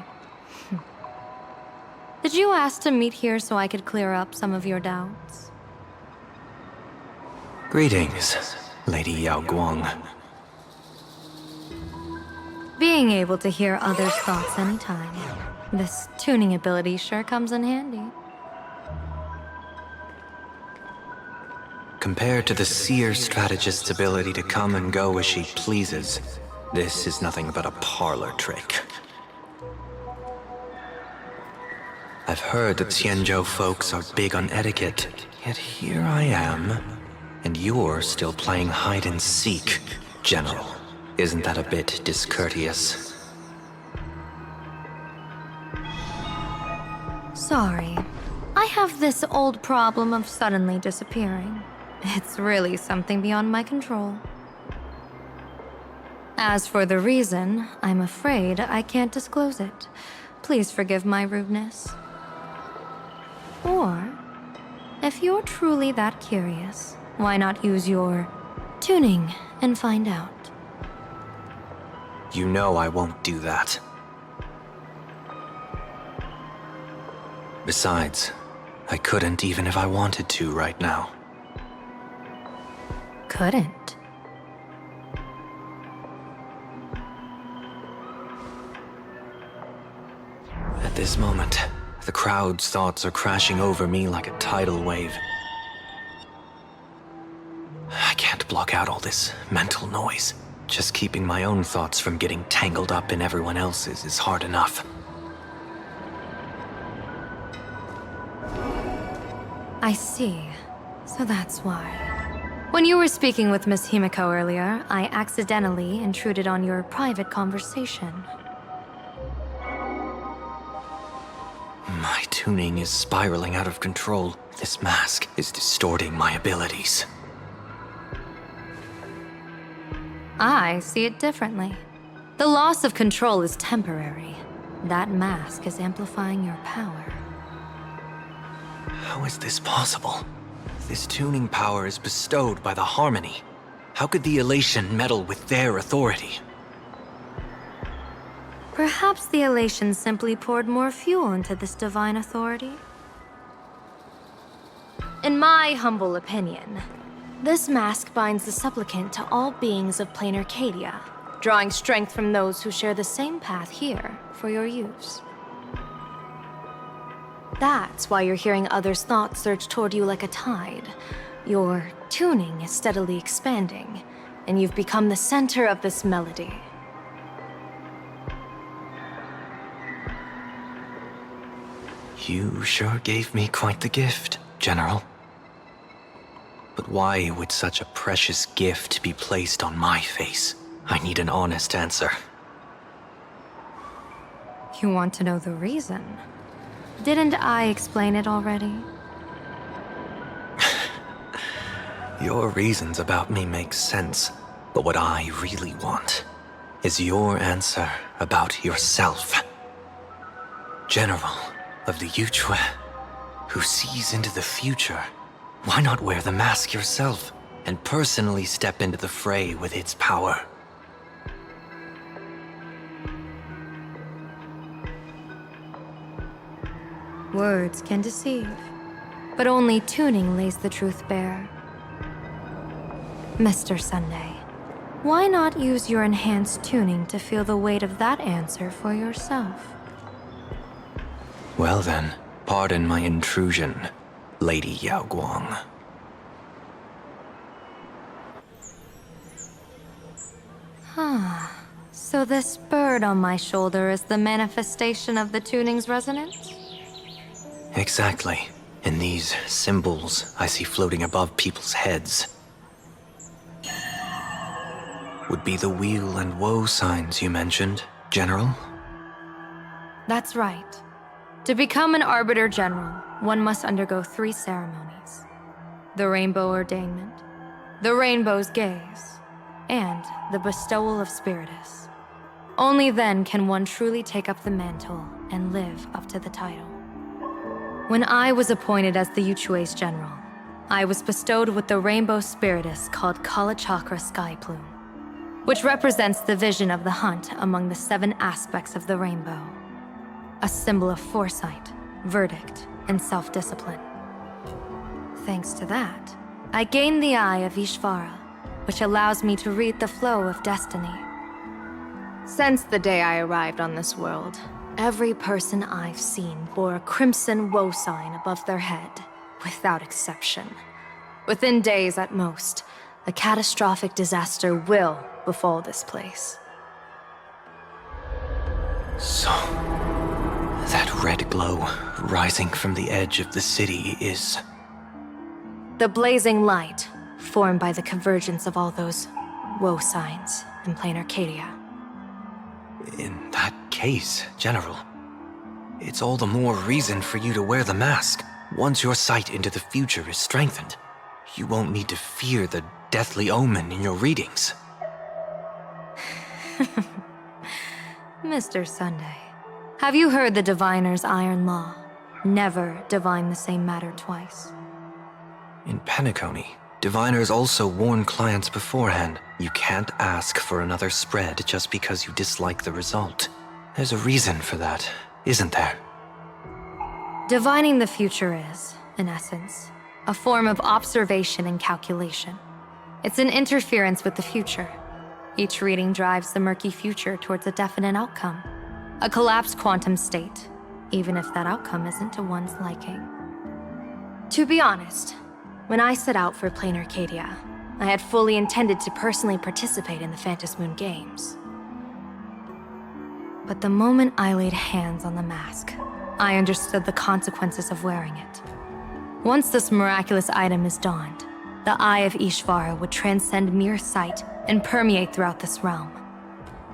Did you ask to meet here so I could clear up some of your doubts? Greetings, Lady Yao Guang. Being able to hear others' thoughts anytime. This tuning ability sure comes in handy. Compared to the seer strategist's ability to come and go as she pleases, this is nothing but a parlor trick. I've heard that Xianzhou folks are big on etiquette, yet here I am, and you're still playing hide and seek, General. Isn't that a bit discourteous? Sorry. I have this old problem of suddenly disappearing. It's really something beyond my control. As for the reason, I'm afraid I can't disclose it. Please forgive my rudeness. Or, if you're truly that curious, why not use your tuning and find out? You know I won't do that. Besides, I couldn't even if I wanted to right now. Couldn't? At this moment, the crowd's thoughts are crashing over me like a tidal wave. I can't block out all this mental noise. Just keeping my own thoughts from getting tangled up in everyone else's is hard enough. I see. So that's why. When you were speaking with Miss Himiko earlier, I accidentally intruded on your private conversation. My tuning is spiraling out of control. This mask is distorting my abilities. I see it differently. The loss of control is temporary. That mask is amplifying your power. How is this possible? This tuning power is bestowed by the Harmony. How could the Elation meddle with their authority? Perhaps the Elation simply poured more fuel into this divine authority? In my humble opinion, this mask binds the supplicant to all beings of plain Arcadia, drawing strength from those who share the same path here for your use. That's why you're hearing others' thoughts surge toward you like a tide. Your tuning is steadily expanding, and you've become the center of this melody. You sure gave me quite the gift, General. But why would such a precious gift be placed on my face? I need an honest answer. You want to know the reason? Didn't I explain it already? Your reasons about me make sense, but what I really want is your answer about yourself. General of the Yuchue, who sees into the future. Why not wear the mask yourself and personally step into the fray with its power? Words can deceive, but only tuning lays the truth bare. Mr. Sunday, why not use your enhanced tuning to feel the weight of that answer for yourself? Well then, pardon my intrusion, Lady Yao Guang. So this bird on my shoulder is the manifestation of the tuning's resonance? Exactly. And these symbols I see floating above people's heads would be the weal and woe signs you mentioned, General? That's right. To become an Arbiter General, one must undergo 3 ceremonies. The Rainbow Ordainment, the Rainbow's Gaze, and the Bestowal of Spiritus. Only then can one truly take up the mantle and live up to the title. When I was appointed as the Yuchue's General, I was bestowed with the Rainbow Spiritus called Kalachakra Sky Plume, which represents the vision of the hunt among the 7 aspects of the rainbow. A symbol of foresight, verdict, and self-discipline. Thanks to that, I gained the Eye of Ishvara, which allows me to read the flow of destiny. Since the day I arrived on this world, every person I've seen bore a crimson woe sign above their head, without exception. Within days at most, a catastrophic disaster will befall this place. So, that red glow rising from the edge of the city is... The blazing light, formed by the convergence of all those woe signs in plain Arcadia. In that case, General, it's all the more reason for you to wear the mask. Once your sight into the future is strengthened, you won't need to fear the deathly omen in your readings. Mr. Sunday, have you heard the diviner's iron law? Never divine the same matter twice. In Penacony, diviners also warn clients beforehand. You can't ask for another spread just because you dislike the result. There's a reason for that, isn't there? Divining the future is, in essence, a form of observation and calculation. It's an interference with the future. Each reading drives the murky future towards a definite outcome. A collapsed quantum state, even if that outcome isn't to one's liking. To be honest, when I set out for plain Arcadia, I had fully intended to personally participate in the Phantasmoon Games. But the moment I laid hands on the mask, I understood the consequences of wearing it. Once this miraculous item is donned, the Eye of Ishvara would transcend mere sight and permeate throughout this realm.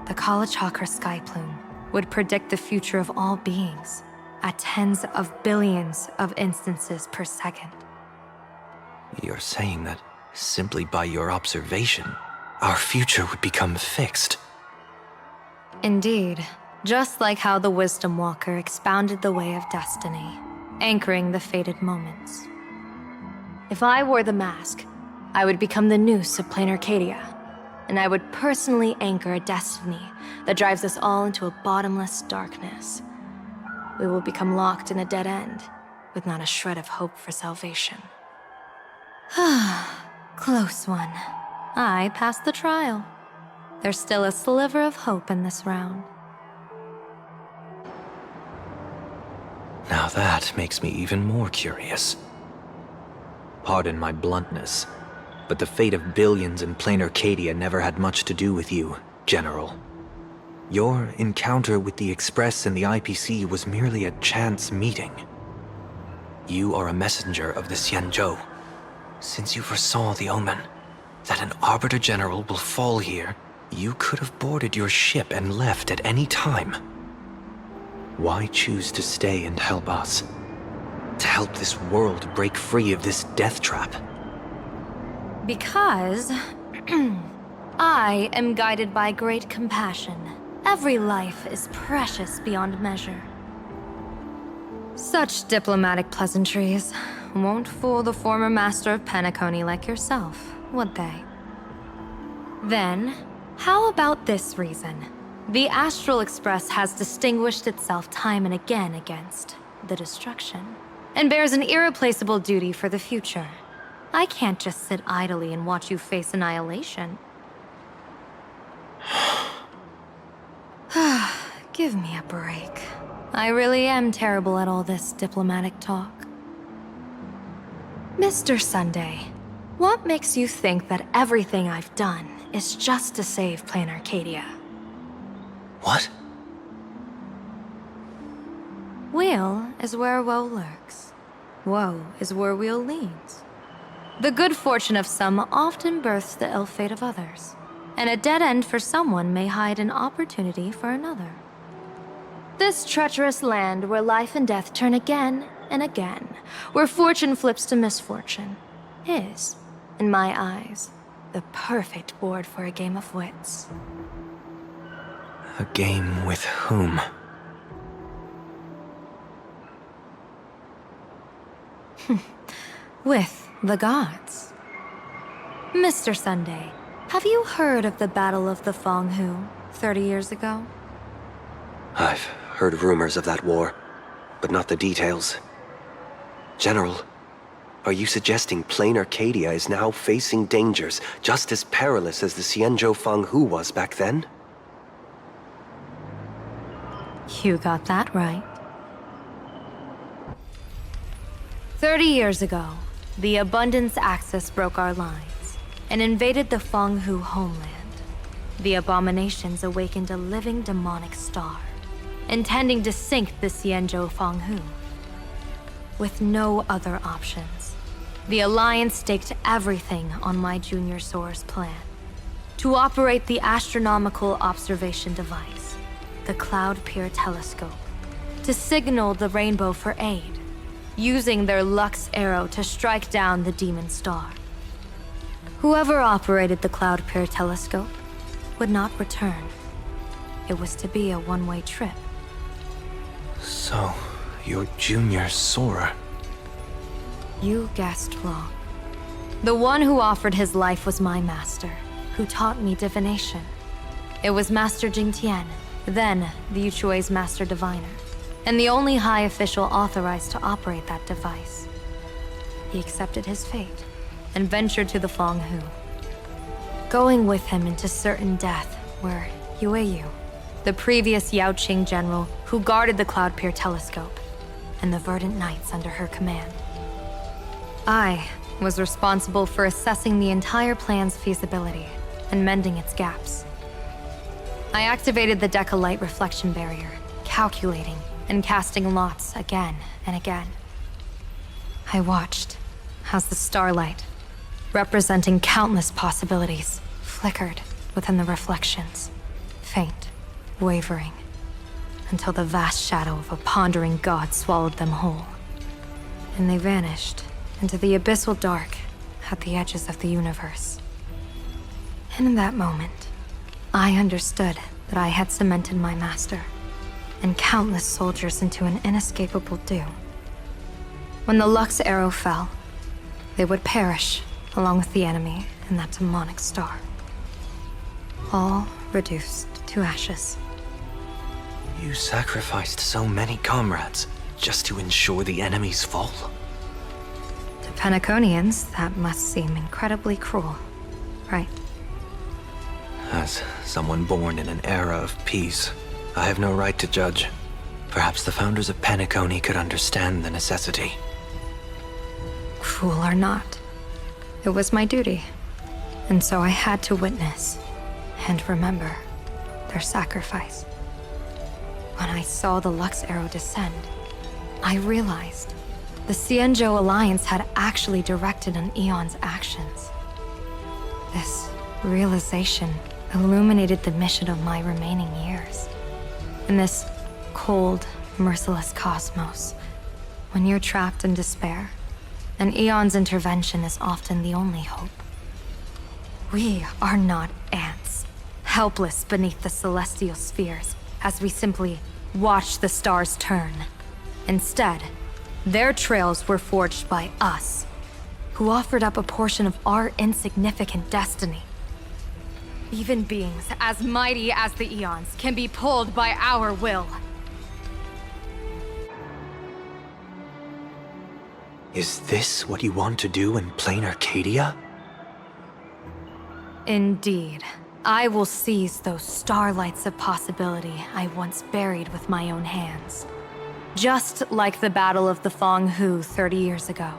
The Kala Chakra sky plume would predict the future of all beings at tens of billions of instances per second. You're saying that simply by your observation, our future would become fixed. Indeed, just like how the Wisdom Walker expounded the way of destiny, anchoring the fated moments. If I wore the mask, I would become the noose of plain Arcadia, and I would personally anchor a destiny that drives us all into a bottomless darkness. We will become locked in a dead end, with not a shred of hope for salvation. Close one. I passed the trial. There's still a sliver of hope in this round. Now that makes me even more curious. Pardon my bluntness, but the fate of billions in plain Arcadia never had much to do with you, General. Your encounter with the Express and the IPC was merely a chance meeting. You are a messenger of the Xianzhou. Since you foresaw the omen, that an Arbiter General will fall here, you could have boarded your ship and left at any time. Why choose to stay and help us? To help this world break free of this death trap? Because I am guided by great compassion. Every life is precious beyond measure. Such diplomatic pleasantries won't fool the former master of Penacony like yourself, would they? Then, how about this reason? The Astral Express has distinguished itself time and again against the destruction, and bears an irreplaceable duty for the future. I can't just sit idly and watch you face annihilation. Give me a break. I really am terrible at all this diplomatic talk. Mr. Sunday, what makes you think that everything I've done is just to save plain Arcadia? What? Weal is where woe lurks. Woe is where weal leads. The good fortune of some often births the ill fate of others, and a dead end for someone may hide an opportunity for another. This treacherous land where life and death turn again and again, where fortune flips to misfortune, is, in my eyes, the perfect board for a game of wits. A game with whom? With the gods. Mr. Sunday, have you heard of the Battle of the Fenghu 30 years ago? I've heard rumors of that war, but not the details. General, are you suggesting plain Arcadia is now facing dangers just as perilous as the Xianzhou Fenghu was back then? You got that right. 30 years ago, the Abundance Axis broke our lines and invaded the Fenghu homeland. The abominations awakened a living demonic star, intending to sink the Xianzhou Fenghu. With no other options, the Alliance staked everything on my Junior Soar's plan to operate the astronomical observation device, the Cloud Peer Telescope, to signal the Rainbow for aid, using their Lux Arrow to strike down the Demon Star. Whoever operated the Cloud Peer Telescope would not return. It was to be a one-way trip. So, you're Junior Sora. You guessed wrong. The one who offered his life was my master, who taught me divination. It was Master Jingtian, then the Yuchui's Master Diviner, and the only high official authorized to operate that device. He accepted his fate and ventured to the Fenghu. Going with him into certain death were Yueyu, the previous Yaoqing general who guarded the Cloud Peer Telescope, and the Verdant Knights under her command. I was responsible for assessing the entire plan's feasibility and mending its gaps. I activated the Decalite reflection barrier, calculating and casting lots again and again. I watched as the starlight, representing countless possibilities, flickered within the reflections, faint, wavering, until the vast shadow of a pondering god swallowed them whole. And they vanished into the abyssal dark at the edges of the universe. And in that moment, I understood that I had cemented my master and countless soldiers into an inescapable doom. When the Lux Arrow fell, they would perish along with the enemy and that demonic star. All reduced to ashes. You sacrificed so many comrades just to ensure the enemy's fall? To Penaconians, that must seem incredibly cruel, right? As someone born in an era of peace, I have no right to judge. Perhaps the founders of Penacony could understand the necessity. Cruel or not, it was my duty. And so I had to witness and remember their sacrifice. When I saw the Lux Arrow descend, I realized the Xianzhou Alliance had actually directed an Eon's actions. This realization illuminated the mission of my remaining years. In this cold, merciless cosmos, when you're trapped in despair, an Eon's intervention is often the only hope. We are not ants, helpless beneath the celestial spheres, as we simply watch the stars turn. Instead, their trails were forged by us, who offered up a portion of our insignificant destiny. Even beings as mighty as the Eons can be pulled by our will. Is this what you want to do in plain Arcadia? Indeed. I will seize those starlights of possibility I once buried with my own hands. Just like the Battle of the Fenghu 30 years ago.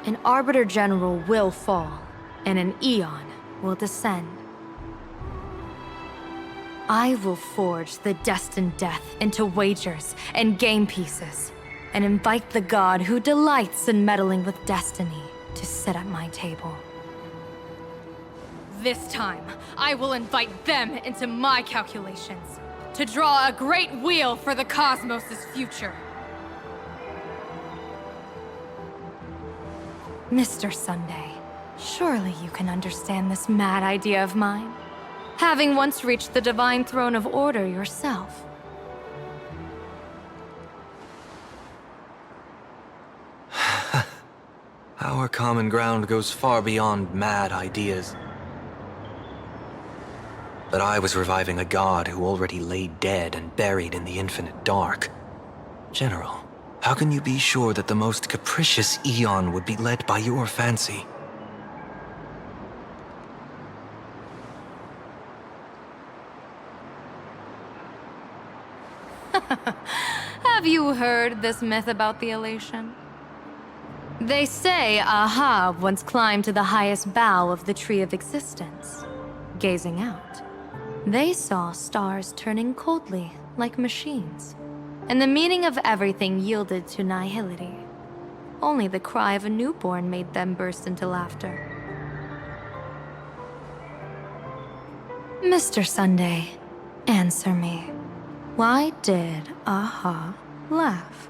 An Arbiter General will fall, and an Eon will descend. I will forge the destined death into wagers and game pieces, and invite the god who delights in meddling with destiny to sit at my table. This time, I will invite them into my calculations, to draw a great wheel for the cosmos' future. Mr. Sunday, surely you can understand this mad idea of mine, having once reached the divine throne of order yourself. Our common ground goes far beyond mad ideas. But I was reviving a god who already lay dead and buried in the infinite dark. General, how can you be sure that the most capricious Eon would be led by your fancy? Have you heard this myth about the elation? They say Ahab once climbed to the highest bough of the Tree of Existence. Gazing out, they saw stars turning coldly like machines, and the meaning of everything yielded to nihility. Only the cry of a newborn made them burst into laughter. Mr. Sunday, answer me. Why did Aha laugh?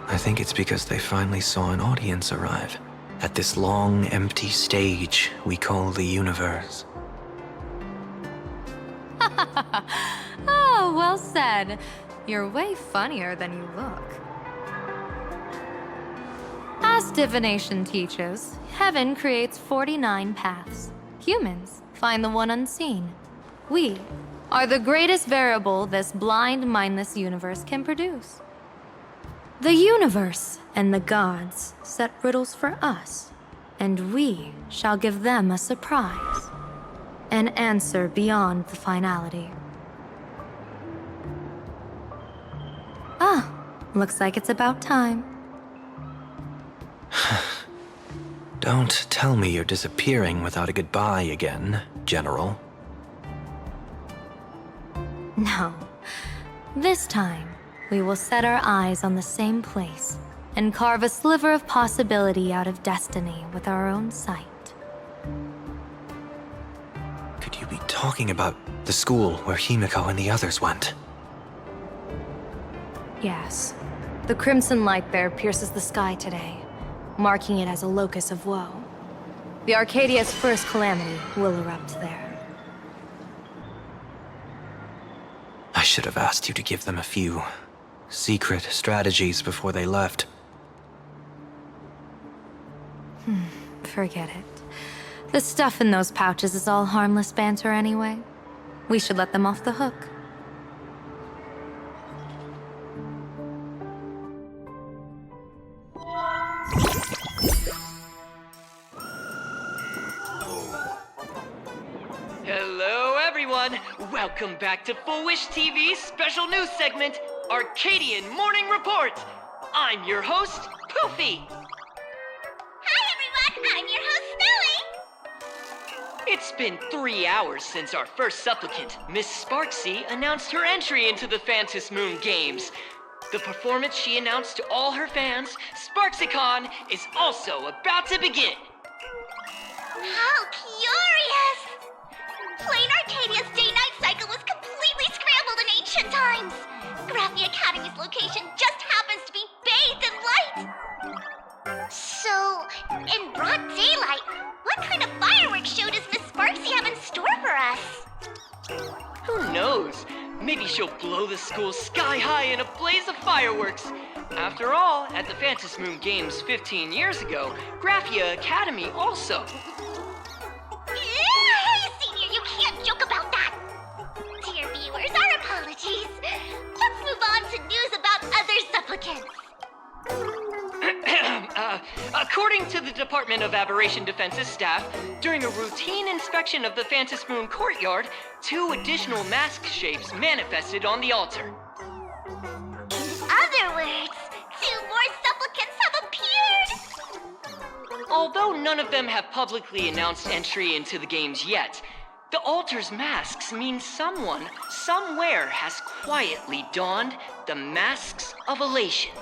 I think it's because they finally saw an audience arrive at this long, empty stage we call the universe. Oh, well said. You're way funnier than you look. As divination teaches, heaven creates 49 paths. Humans find the one unseen. We are the greatest variable this blind, mindless universe can produce. The universe and the gods set riddles for us, and we shall give them a surprise. An answer beyond the finality. Ah, looks like it's about time. Don't tell me you're disappearing without a goodbye again, General. No. This time, we will set our eyes on the same place and carve a sliver of possibility out of destiny with our own sight. Could you be talking about the school where Himiko and the others went? Yes. The crimson light there pierces the sky today, marking it as a locus of woe. The Arcadia's first calamity will erupt there. I should have asked you to give them a few secret strategies before they left. Forget it. The stuff in those pouches is all harmless banter anyway. We should let them off the hook. Hello, everyone. Welcome back to Full Wish TV's special news segment, Arcadian Morning Report. I'm your host, Poofy. Hi, everyone! I'm your host, Snowy! It's been 3 hours since our first supplicant, Miss Sparksy, announced her entry into the Phantom Moon Games. The performance she announced to all her fans, SparksyCon, is also about to begin. How curious! Plain Arcadia's day-night cycle was completely scrambled in ancient times. Graphia Academy's location just happens to be bathed in light. So, in broad daylight, what kind of fireworks show does Miss Sparksy have in store for us? Who knows? Maybe she'll blow the school sky high in a blaze of fireworks. After all, at the Phantom Moon Games 15 years ago, Graphia Academy also. Hey, Senior, you can't joke about that! Dear viewers, our apologies. Let's move on to news about other supplicants. According to the Department of Aberration Defense's staff, during a routine inspection of the Phantom Moon courtyard, 2 additional mask shapes manifested on the altar. In other words, 2 more supplicants have appeared! Although none of them have publicly announced entry into the games yet, the altar's masks mean someone, somewhere has quietly donned the masks of elation.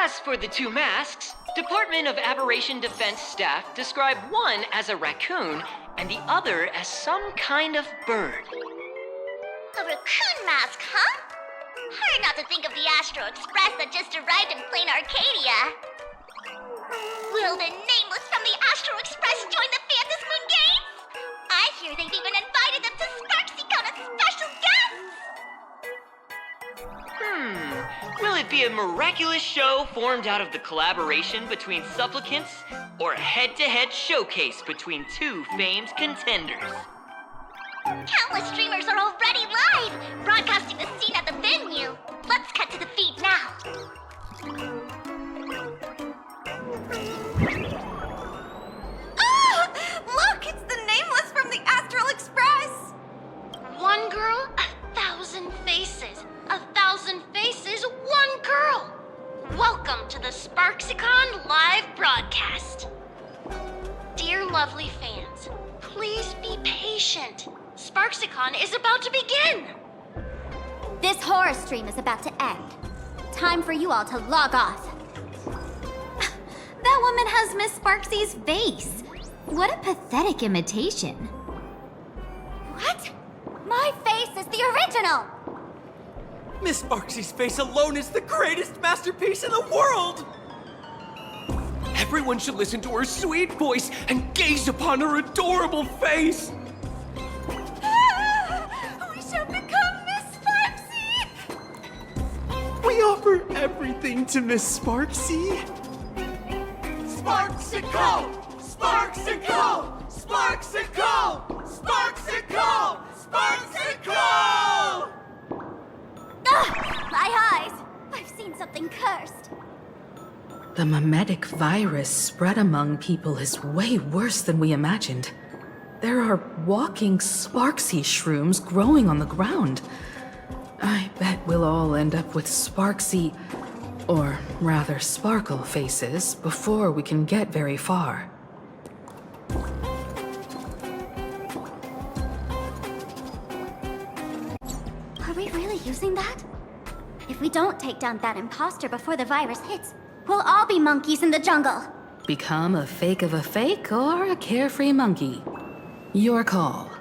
As for the 2 masks, Department of Aberration Defense staff describe one as a raccoon and the other as some kind of bird. A raccoon mask, huh? Hard not to think of the Astro Express that just arrived in plain Arcadia. Will the Nameless from the Astro Express join the Phantom Moon Games? I hear they've even invited them to SparksyCon as special guests! Will it be a miraculous show formed out of the collaboration between supplicants, or a head-to-head showcase between 2 famed contenders? Countless streamers are already live, broadcasting the scene at the venue. Let's cut to the feed now. Oh! Look, it's Sparksicon live broadcast. Dear lovely fans, please be patient. Sparksicon is about to begin. This horror stream is about to end. Time for you all to log off. That woman has Miss Sparksy's face. What a pathetic imitation. What? My face is the original! Miss Sparksy's face alone is the greatest masterpiece in the world! Everyone should listen to her sweet voice and gaze upon her adorable face! We shall become Miss Sparksy! We offer everything to Miss Sparksy. Sparksicle! Sparksicle! Sparksicle! Sparksicle! Sparksicle! My eyes! I've seen something cursed. The mimetic virus spread among people is way worse than we imagined. There are walking Sparksy shrooms growing on the ground. I bet we'll all end up with Sparksy, or rather Sparkle faces before we can get very far. Are we really using that? If we don't take down that imposter before the virus hits, we'll all be monkeys in the jungle. Become a fake of a fake or a carefree monkey. Your call.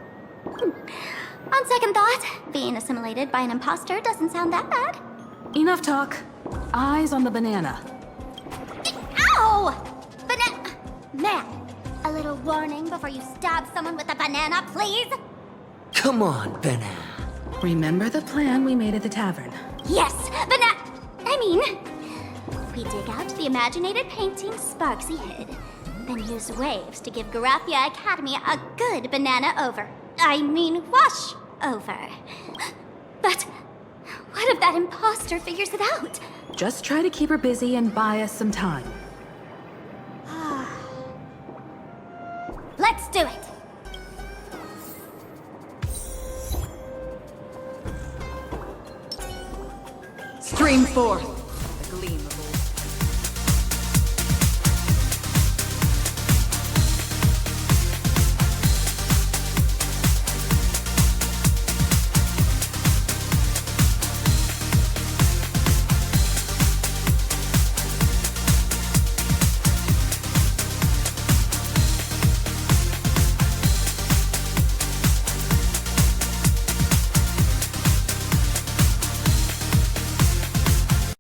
On second thought, being assimilated by an imposter doesn't sound that bad. Enough talk. Eyes on the banana. Ow! Man, a little warning before you stab someone with a banana, please? Come on, banana. Remember the plan we made at the tavern. Yes, we dig out the imaginated painting Sparksy hid, then use waves to give Garafia Academy a good banana wash over. But what if that imposter figures it out? Just try to keep her busy and buy us some time. Let's do it! Stream forth the gleam